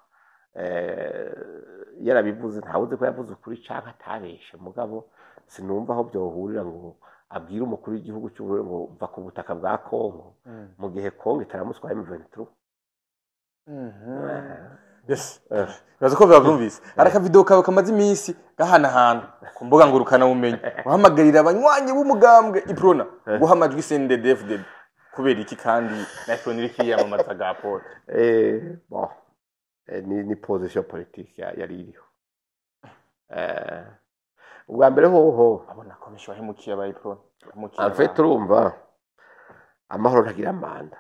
yarabivuze ntawuze ko yavuze ukuri canka atabeshe mugabo sinumva aho byohurira ngo abwira umukuru w'igihugu cy'Uburundi ngo va ku butaka bwa Kongo mu gihe Kongo itaramuswa M23 yes uraza ko bavyumvise araka video kawe kamaze iminsi gahana hantu ku mbuga ngurukana bumenyi uhamagarira abanywanyi b'umugambwe Iprona guhamajwe CNDD-FDD kubera iki kandi na Iprona iri kiyamamaza ga Paul bon ni position politique yari iriho ubwa mbere hoho abona ko bisho hemukiye aba Iprona en fait urumva amahoro ntagira amanda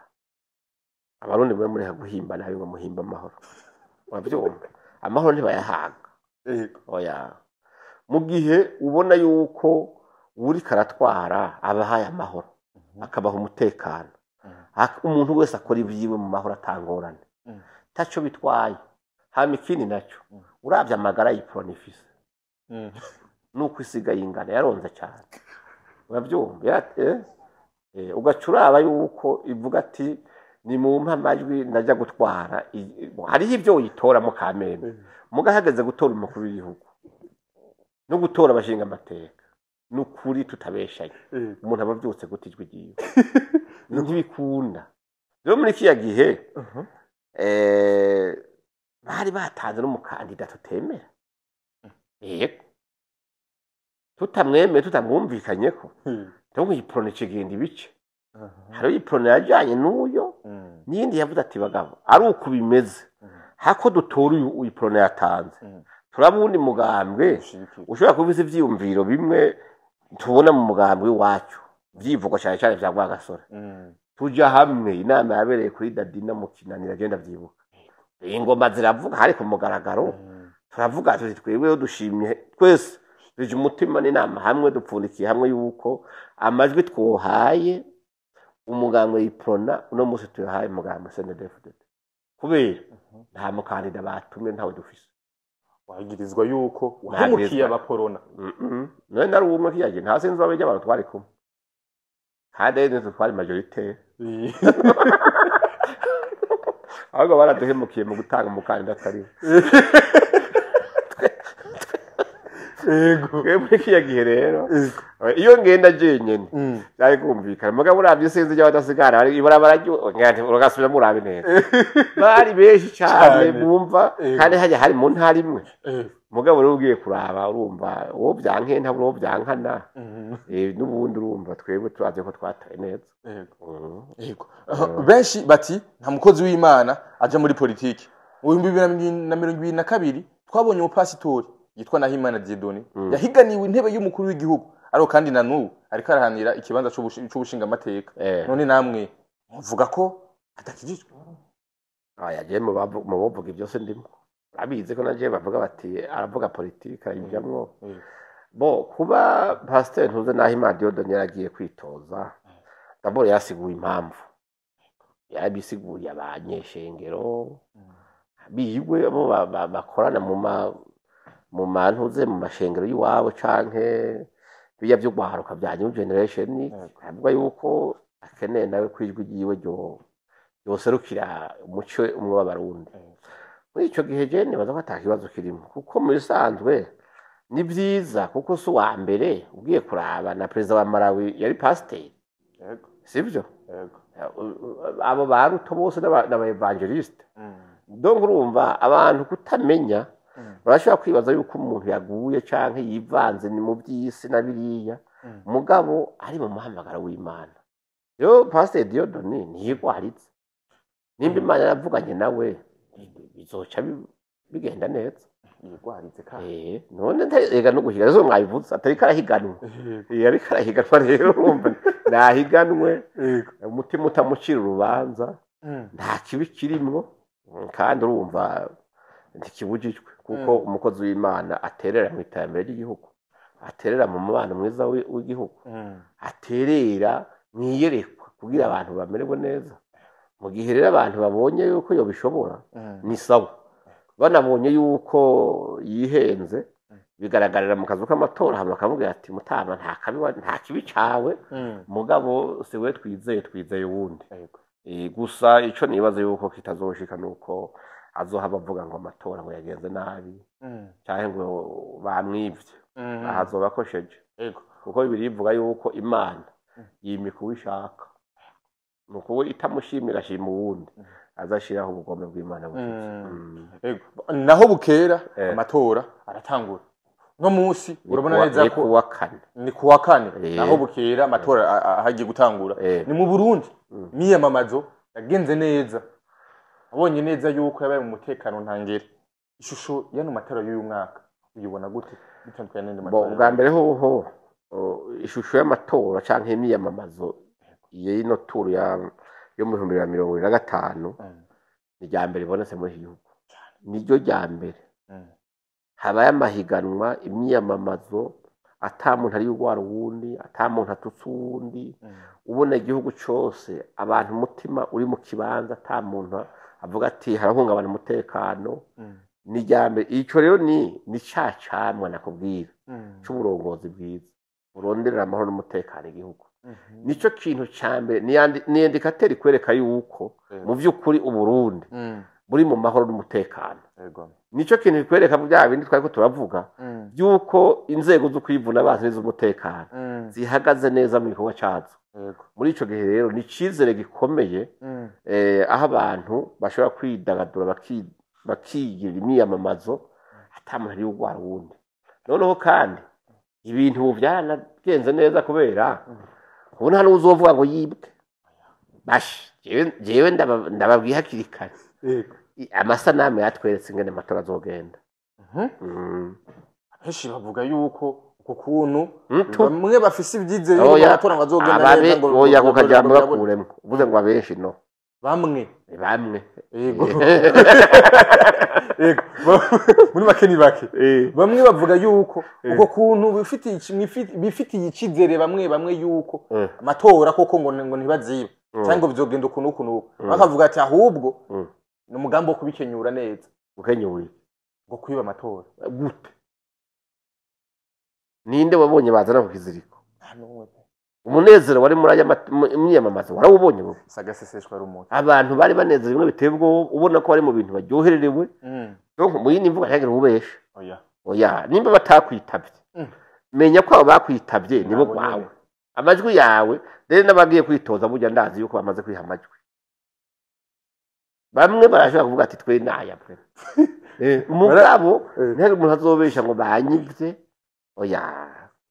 abarundi muri guhimba nabi ngo muhimba amahoro wavyumva amahoro ntibayahaga oya mu gihe ubona yuko uri karatwara abahaye amahoro akabaha umutekano umuntu wese akora ibyiwe mu mahoro atangorane taco bitwaye hama ikindi naco uravye amagara y'Iprona ifise nuko isigaye ingana yaronze cyane uravyumva ugacuraba yuko ivuga ati ni mu mpamajwi ndaja gutwara hariho ibyo uyitora mu kamene mugahagaze gutora umukuru w'igihugu no gutora abashinga amateka n'ukuri tutabeshanye umuntu abavyutse gutijwe igiye ntibikunda rero muri kiya gihe bari batanze n'umukandida tutemera yego tutamwemeye tutamwumvikanye ko ndabwo Iprona ikigenda ibice hari Iprona yajanye n'uyo n'indi yavuze ati bagabo ari uko bimeze hako dutora uyu Iprona yatanze turabundi mugambwe ushobora kubiza ivyiyumviro bimwe tubona mu mugambwe wacu vyivugo cyane cyane vya Rwagasore tuja hamwe inama yabereye kuri Dadina mu Kinanira agenda vyibuka ingoma ziravuga hari ku mugaragaro turavuga tuti twebwe dushimye twese rije umutima n'inama hamwe dupfundikiye hamwe yuko amajwi twohaye umugambwe Iprona uno musi tuyahaye umugambwe CNDD-FDD kubera nta mukandida batumye ntawe dufise wagirizwa yuko wahemukiye abaporona none nari umwe kiyaje nta sinzi babeje abantu twari kumwe kandi nzo twari majorité ahubwo baraduhemukiye mu gutanga umukandida atari ego muri kiya gihe rero iyo ngenda jenyene cyari kumvikana mugabo uravye sinzi ryo badasigara ari ibarabara ngati ugasubira murabe neza bari beshi cyane bumva kandi hajya hari mu ntari imwe mugabo rero ugiye kuraba urumva uwo byanke nta bwo byankana n'ubundi urumva twebwe turaze ko twataye neza yego benshi bati nta mukozi w'Imana aje muri politiki mu 2022 twabonye umupasitori yitwa Nahimana Dieudonné yahiganiwe intebe y'umukuru w'igihugu ariko kandi na n'ubu ariko arahanira ikibanza c'ubushinga amateka none namwe muvuga ko atakijijwe yagiye mu bavuga byose ndimo abize ko naje bavuga bati aravuga politiki ayijamwo bo kuba pasteur ntuze Nahimana Dieudonné yaragiye kwitoza d'abord yasiguye impamvu yabisiguye abanyeshengero biyigwe abo bakorana mu mantuze mu mashengero y'iwabo canke biya byo gwaharuka bya new generation avuga yuko akeneye nawe kwijwi giwe yoserukira umuco umwe w'abarundi muri ico gihe je nibaza ko atakibazo kirimo kuko muri sanzwe ni byiza kuko su wa mbere ugiye kuraba na president wa Malawi yari pasteur yego sivyo yego abo baruto bose n'aba evangeliste donc urumva abantu kutamenya barashobora kwibaza yuko umuntu yaguye canke yivanze ni mu by'isi na biriya mugabo ari mu muhamagaro w'Imana yo pasteur Dieudonné ntiyigwaritse nimba Imana yaravuganye nawe bizoca bigenda neza yigwaritse kandi none ega no guhiga zo mwabivuze atari karahiganwa yari karahiganwa rero urumva nahiganwe umutima utamucira urubanza nta kibi kirimwo kandi urumva ntikibujijwe kuko umukozi w'Imana aterera mu iterambere ry'igihugu aterera mu mubano mwiza w'igihugu aterera mwiyerekwa kugira abantu bamererwe neza mu gihe rero abantu babonye yuko yo bishobora ni sawa banabonye yuko yihenze bigaragarira mu kazu k'amatora hama bakamubwira ati mutama nta kibi cawe mugabo siwe twizeye uwundi gusa ico nibaza yuko kitazoshika nuko azohava avuga ngo amatora ngo yagenze nabi cyangwa ngo bamwivye ahazoba akosheje kuko bibiri bivuga yuko imana yimika uwishaka nuko we itamushimira ashima uwundi azashiraho ubugome bw'Imana bushitse naho bukera amatora aratangura no munsi urabona neza ko ni kuwa kane naho bukera amatora hagiye gutangura ni mu Burundi miyamamazo yagenze neza abonye neza yuko yabaye mu mutekano ntangere ishusho y'ano matora y'uyu mwaka uyibona gute bitandukanye n'indi matora bwa mbere hoho ishusho y'amatora canke imiyamamazo y'ino turu yo mu 2025 ni rya mbere ibonetse muri iki gihugu niryo rya mbere habaye amahiganwa imyiyamamazo ata muntu ari urwara uwundi ata muntu atutse uwundi ubona igihugu cyose abantu umutima uri mu kibanza ata muntu avuga ati harahungabana umutekano ni rya mbere icyo rero ni cacamwa nakubwira cy'uburongozi bwiza buronderera amahoro n'umutekano igihugu nico kintu ca mbere ni indikateur ikwereka yuko mu by'ukuri uburundi buri mu mahoro n'umutekano nico kintu ikwereka bya bindi twari ko turavuga byuko inzego zo kwivuna abantu z'umutekano zihagaze neza mu gikorwa cyazo muri ico gihe rero ni cizere gikomeye aho abantu bashobora kwidagadura bakigira imyiyamamazo atamuntu ari urwara wundi noneho kandi ibintu byaranagenze neza kubera ubona hano uzovuga ngo yibwe bashi jewe ndababwiye hakiri kare amasanamu yatweretse ingene amatora azogenda abenshi bavuga yuko uko kuntu bamwe bafise ibyizere yuko amatora azogenda neza ngo oya kukajambo bakuremo uvuze ngo abenshi no bamwe yego muri make ni bake bamwe bavuga yuko uko kuntu bifitiye ikizere bamwe yuko amatora koko ngo ntibazibe cyangwa bizogenda ukuntu bakavuga ati ahubwo ni umugambi wo kubikenyura neza ukenyuye ngo kwiba amatora gute ninde wabonye bazana ku kiziriko umunezero wari muri aya imyiyamamazo warawubonye bo sagaseseshwa rumuntu abantu bari banezerewe bimwe bitebwo ubona ko bari mu bintu baryohererewe donc mu yindi mvuga ntagire ubesha oya nimba batakwitabye menya ko abo bakwitabye nibo gwawe amajwi yawe rero nabagiye kwitoza burya ndazi yuko bamaze kwiha amajwi bamwe barashaka kuvuga ati twe nayapwe umugabo ntagire umuntu azobesha ngo banyivye oya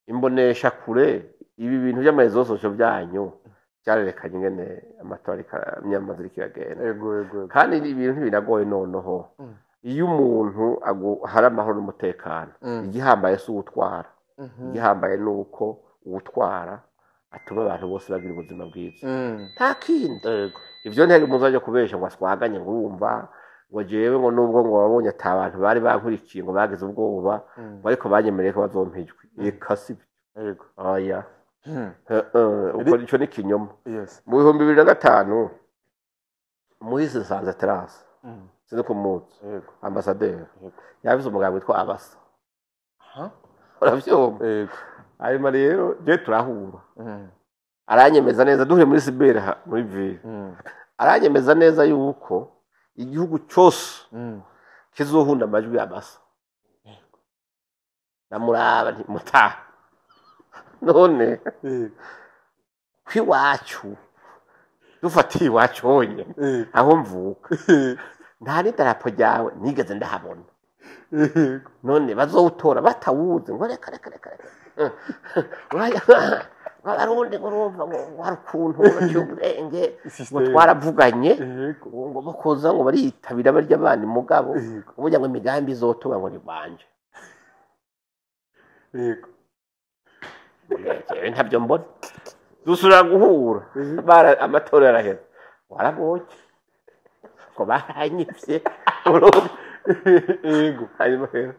imbonesha kure ibi bintu by'amarezo sosho byanyu cyarerekanye ingene amatora imyamazo iri kiragenda kandi ibintu ntibinagoye noneho iyo umuntu hari amahoro n'umutekano igihambaye si uwutwara igihambaye ni uko uwutwara atuma abantu bose bagira ubuzima bwiza nta kindi ibyo ntihari umuntu ajya kubesha ngo aswaganye ngo urumva ngo jewe ngo nubwo ngo wabonye ati abantu bari bankurikiye ngo bagize ubwoba ariko banyemereye ko bazompijwe reka si byo oya uko icyo ni kinyoma mu 2005 Moise Nsanze Terase sino ku munsi ambasaderi yabize umugabo witwa Abasa uravyumva hanyuma rero je turahura aranyemeza neza duhure muri Sibera muri ville aranyemeza neza yuko igihugu cyose kizohunda amajwi y'Abasa namuraba nti mutaha none kwiwacu dufatiye iwacu honye aho mvuka nta n'idarapo ryawe nigeze ndahabona none bazowutora batawuze ngo reka abarundi ngo urumva ngo hari ukuntu baciye ubwenge ngo twaravuganye ngo bakoza ngo baritabira barya abandi mugabo uburya ngo imigambi izotuba ngo ni banje ntabyo mbona dusubira guhura amatora yarahera warabonye ko baranyivye hanyuma rero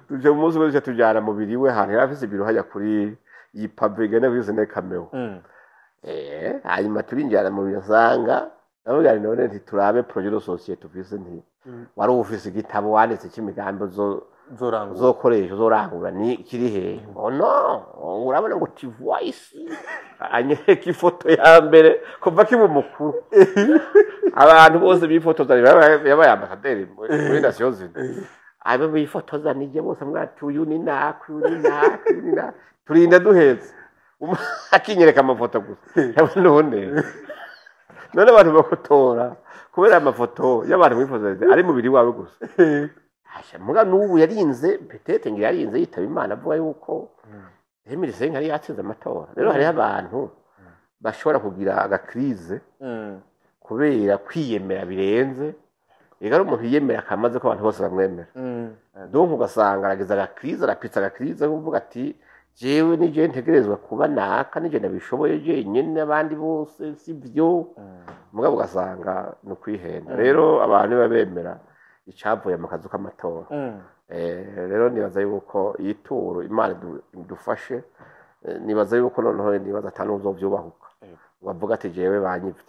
tuje mu munsi wese tujyana mubiri we hantu yari afise ibiro hajya kuri iyi pavega n'abize ne kameo hanyuma turinjyana mu biro nsanga namubwira none ntiturabe projet de société tuvise nti wari ufise igitabo wanditse cy'imigambi uzokoresha uzorangura ni kiri hehe no urabona ngo ti voice anyereka ifoto ya mbere kuva kiba mukuru abantu bose bifotoza yabaye ambasaderi muri nation zine abo bifotoza nije bose mwati uyu ni naku turinda duheze akinyereka amafoto gusa none abantu bakotora kubera amafoto y'abantu bifotoza ari mu biri wawe gusa muga n'ubu yarinze petete ngira yarinze yitaba Imana avuga yuko Emery yari yatsinze amatora rero hari abantu bashobora kugira agakrize kubera kwiyemera birenze igara umuntu yiyemera kamaze ko abantu bose bamwemera donc ugasanga aragize agakrize arapitsa agakrize kuvuga ati jewe nije ntegerezwa kuba naka nije nabishoboye je nyene abandi bose sivyo muga ugasanga no kwihenda rero abantu babemera icavuye mu kazu k'amatora rero nibaza yuko yituro Imana idufashe nibaza yuko noneho nibaza atanu uzovyubahuka wavuga ati jewe banyivye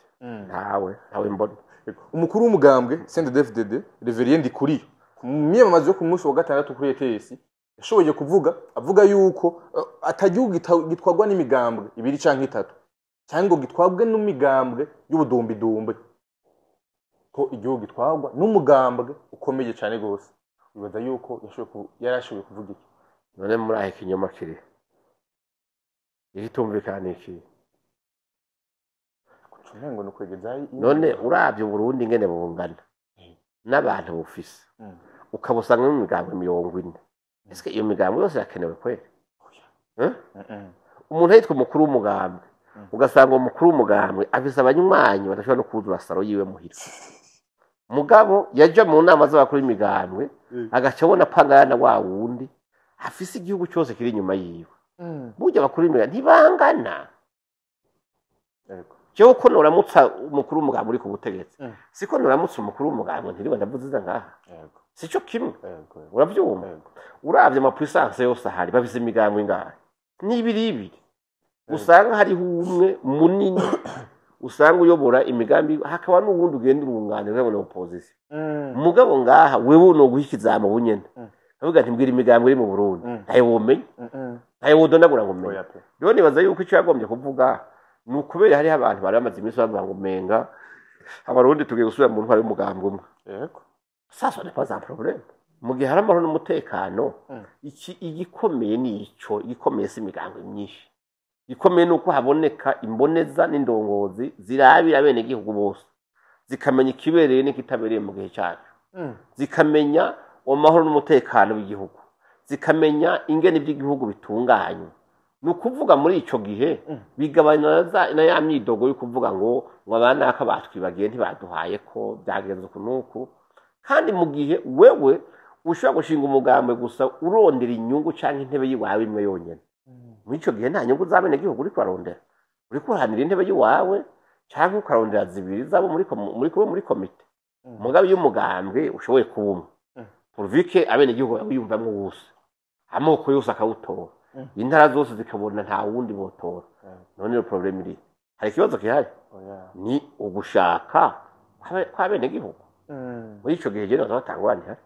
ntawe mbona umukuru w'umugambwe CNDD-FDD Reverien Ndikuriyo miyamamazo yo ku munsi wa gatandatu kuri ETS yashoboye avuga yuko atagihugu gitwagwa n'imigambwe ibiri canke itatu cyangwa gitwabwe n'imigambwe y'ubudombidombe ko igihugu gitwagwa n'umugambwe ukomeye cyane gose bibaza yuko yarashoboye kuvuga iki none muri ahe kinyoma kiri igitumvikana iki kucumengo no kwegeza none uravye Burundi ngene bungana n'abantu bufise ukabusanga mu migambwe 40 eske iyo migambwe yose yakenewe kweli umuntu yitwa umukuru w'umugambwe ugasanga umukuru w'umugambwe afise abanywanyi badashobora no kuzura saro yiwe muhira mugabo yaje mu nama z'abakuru imigambwe agacabona pangana wa wundi afise igihugu cyose kiri inyuma yiwe burya abakuru imigambwe ntibangana cyo ko noramutsa umukuru w'umugambwe uri ku butegetsi siko noramutsa umukuru w'umugambwe ntiriwe ndavuze ngaha sico kimwe uravyumva uravye ama puissance yose ahari bafise imigambwe ngaha n'ibiri usanga hari umwe munini usanga uyobora imigambi hakaba n'ubundi ugenda urunganira urabona opposition mugabo ngaha wewe no guhikiza mu bunyene avuga ati mbwira imigambi iri mu Burundi ntaye womenye ntaye wodonagura ngo menye rero nibaza yuko icyo yagombye kuvuga nukubera hari abantu bari bamaze iminsi bavuga ngo menga abarundi tugiye gusubira mu ntwari y'umugambi umwe yego sasa ne pas un problème mu gihe hari amahoro n'umutekano iki igikomeye nico igikomeye si imigambi myinshi ikomeye nuko haboneka imboneza n'indongozi zirabira bene igihugu bose zikamenya ikibereye n'ikitabereye mu gihe cyacu zikamenya amahoro n'umutekano w'igihugu zikamenya ingene iby'igihugu bitunganye nukuvuga muri ico gihe bigabanya na ya myidogo yo kuvuga ngo abana aka batwibagiye ntibaduhaye ko byagenze kunuku kandi mu gihe wewe ushobora gushinga umugambwe gusa urondera inyungu canke intebe yiwawe imwe yonyene muri ico gihe nta nyungu zabene gihugu uri kurarondera uri kuranira intebe yiwawe canke ukarondera zibiri zabo muri komite mugabe y'umugambwe ushoboye kubumwe purvike abene gihugu yumvamwe wose amoko yose akawutora intara zose zikabona nta wundi botora none iyo problem iri hari ikibazo kihari ni ugushaka kwa bene gihugu muri ico gihe rero bazatangwanira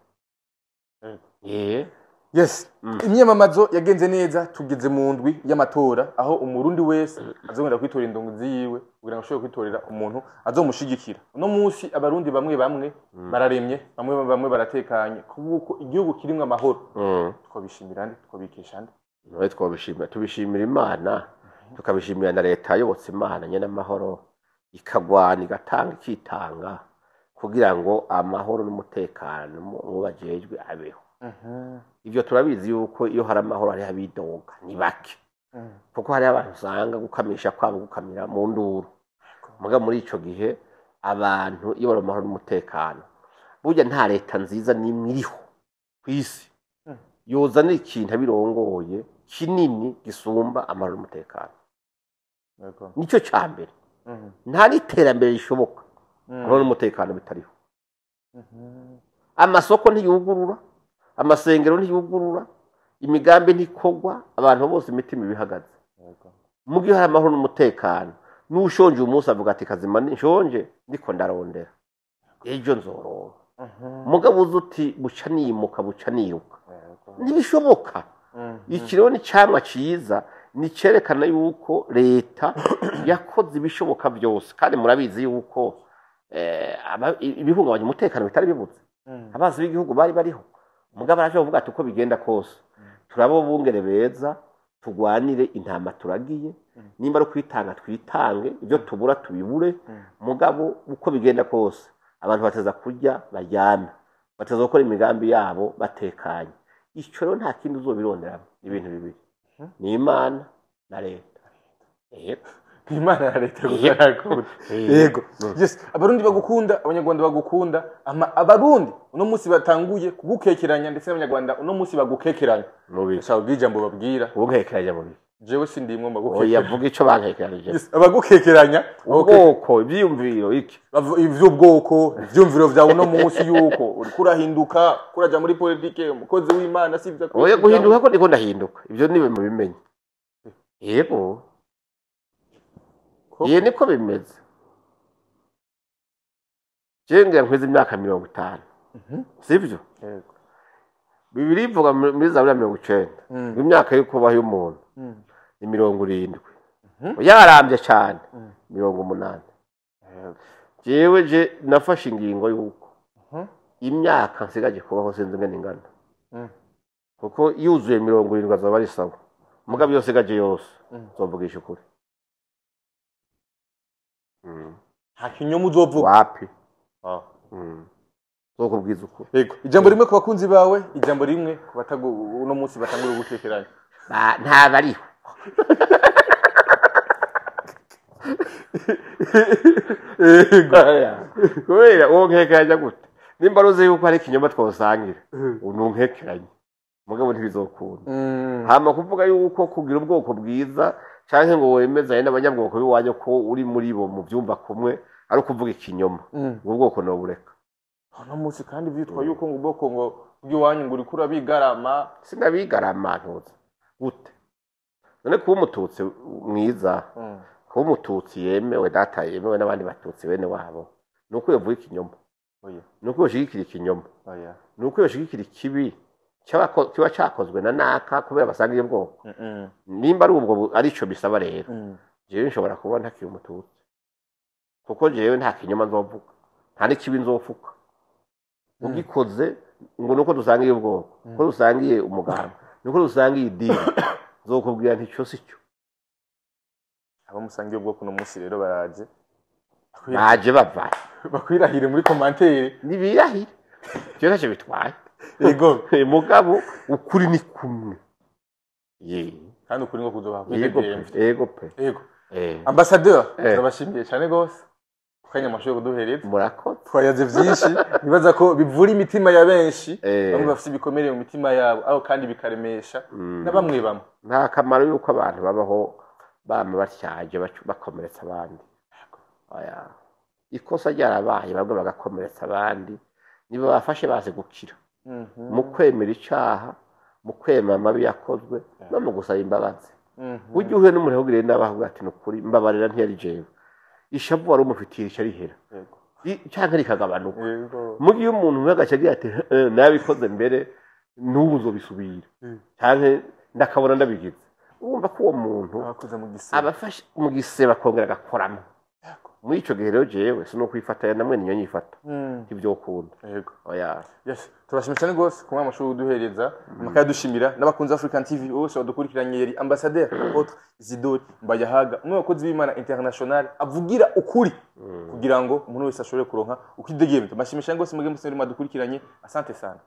yes imyamamazo yagenze neza tugeze mu ndwi y'amatora aho umurundi wese azongera kwitora indongozi yiwe kugira ngo ashobore kwitorera umuntu azomushigikira uno munsi abarundi bamwe bararemye bamwe baratekanye kuko igihugu kirimwe amahoro twabishimira ndi twabikesha ndi noye tubishimira Imana tukabishimira na leta yobotse Imana nyene amahoro ikagwana igatanga ikitanga kugira ngo amahoro n'umutekano mu bajejwe abeho ivyo turabizi yuko iyo hari amahoro ari habidoga ni bake kuko hari abantu usanga gukamisha kwabo gukamira mu nduru muga muri ico gihe abantu iyo bari amahoro n'umutekano burya nta leta nziza nimwe iriho kwisi yozana ikintu abirongoye kinini gisumba amahoro n'umutekano nico cyambere nta n'iterambere rishoboka amahoro n'umutekano bitariho amasoko ntiyugurura amasengero ntiyugurura imigambi ntikogwa abantu bose imitima ibihagaze mu gihe hari amahoro n'umutekano n'ushonje umunsi avuga ati kazima nshonje ndiko ndarondera ejo nzoronka mugabo uzi uti buca nimuka buca niruka ntibishoboka iki rero ni cyamwa cyiza ni cyerekana yuko leta yakoze ibishoboka byose kandi murabizi yuko ibihungabanya umutekano bitari bibuze abazi b'igihugu bari bariho mugabo araje kuvuga ati uko bigenda kose turabo bungere beza tugwanire intama turagiye nimba ari kwitanga twitange ibyo tubura tubibure mugabo uko bigenda kose abantu bateza kurya baryana bateza gukora imigambi yabo batekanye icyo rero nta kindi uzobirondera ibintu bibiri ni Imana na leta Imana na leta gukora yego yes abarundi bagukunda abanyarwanda bagukunda abarundi uno munsi batanguye kugukekeranya ndetse n'abanyarwanda uno munsi bagukekeranya bashaka bwijambo babwira ugukekeranya mu bihe jewe sindimwe magukekeranya yavuga ico bankekeranyije abagukekeranya ubwoko ibyumviro iki ivy'ubwoko ivyumviro vyawe uno munsi yuko uri kurahinduka kuraja muri politike umukozi w'Imana sivyo oya guhinduka ko ndiko ndahinduka ivyo niwe mubimenye yego Ye niko bimeze. Jenge nkwiza imyaka 50. Sivyo? Yego. Bibiri ivuga muri za 190. Imyaka yo kubaho y'umuntu. Ni 70. Yarambye cyane. 80. Yego. Jewe je nafashe ingingo yuko imyaka nsigaje kubaho sinzi ngene ingana. Kuko yuzuye 70 azaba ari sawa. Mugabo yose gaje yose. Zovugisha ukuri. Hakinyomu uzovuga wapi zokubwiza uko yego ijambo rimwe ku bakunzi bawe ijambo rimwe ku batago uno munsi batangura gutekeranya nta bariho kubera uwo nkekeranya gute nimba ruzi yuko hari ikinyoma twosangira ununkekeranye mugabo ntibizokunda hama kuvuga yuko kugira ubwoko bwiza canke ngo wemezanye n'abanyabwoko biwanyu ko uri muri bo mu byumba kumwe ari kuvuga ikinyoma ubwo bwoko no bureka no munsi kandi vyitwa yuko ngo ubwoko ngo bw'iwanyu ngo uri kura bigarama sinabigarama ntuze gute none kuba umututsi mwiza kuba umututsi yemewe data yemewe n'abandi batutsi bene wabo nuko yavuga ikinyoma nuko yoshigikira ikinyoma nuko yoshigikira ikibi kiba cyakozwe na naka kubera basangiye bwoko nimba ari ubwo arico bisaba rero jewe nshobora kubona ntakiri umututsi kuko jewe nta kinyoma nzovuga nta n'ikibi nzofuka ugikoze ngo nuko dusangiye ubwoko ko dusangiye umugabo nuko dusangiye idini nzokubwira nti cyo sicyo abo musangiye ubwoko no munsi rero baraje baje bavaye bakwirahire muri commentaire nibirahire cyo ntacyo bitwaye yego mugabo ukuri ni kumwe kandi ukuri ngo kuzoba yego pe yego ambassadeur turabashimiye cyane gose kanya amashoyo kuduhereza murakoze twayaze vyinshi nibaza ko bivura imitima ya benshi bamwe bafite ibikomere mu mitima yabo aho kandi bikaremesha na bamwe nta kamaro yuko abantu babaho bama batyaje bakomeretsa abandi aya ikosa ryarabaye bamwe bagakomeretsa abandi niba bafashe baze gukira mu kwemera icyaha mu kwema amabi yakozwe no mu gusaba imbabazi ujye uhuye n'umuntu ahubwire n'abavuga ati nukuri mbabarira ntiyari jewe ishavu wari umufitiye rihera cyangwa rikagabanuka mu gihe umuntu umwe agacagira ati nabikoze mbere n'ubu uzobisubira cyangwa ndakabona ndabigize urumva ko uwo muntu abafashe mu gisebe akongera agakoramo muri ico gihe rero jewe sino kwifatanya namwe niyo nyifata ibyo kunda yego oya yes turashimye cyane gose kumwe amashuri uduhereza amakaya dushimira n'abakunzi African TV bose badukurikiranye yari ambassadeur autre Isidore Mbayahaga umwe wakozi b'Imana international avugira ukuri kugira ngo umuntu wese ashobore kuronka ukidegeye. Turashimye cyane gose mwege musore madukurikiranye asante sana.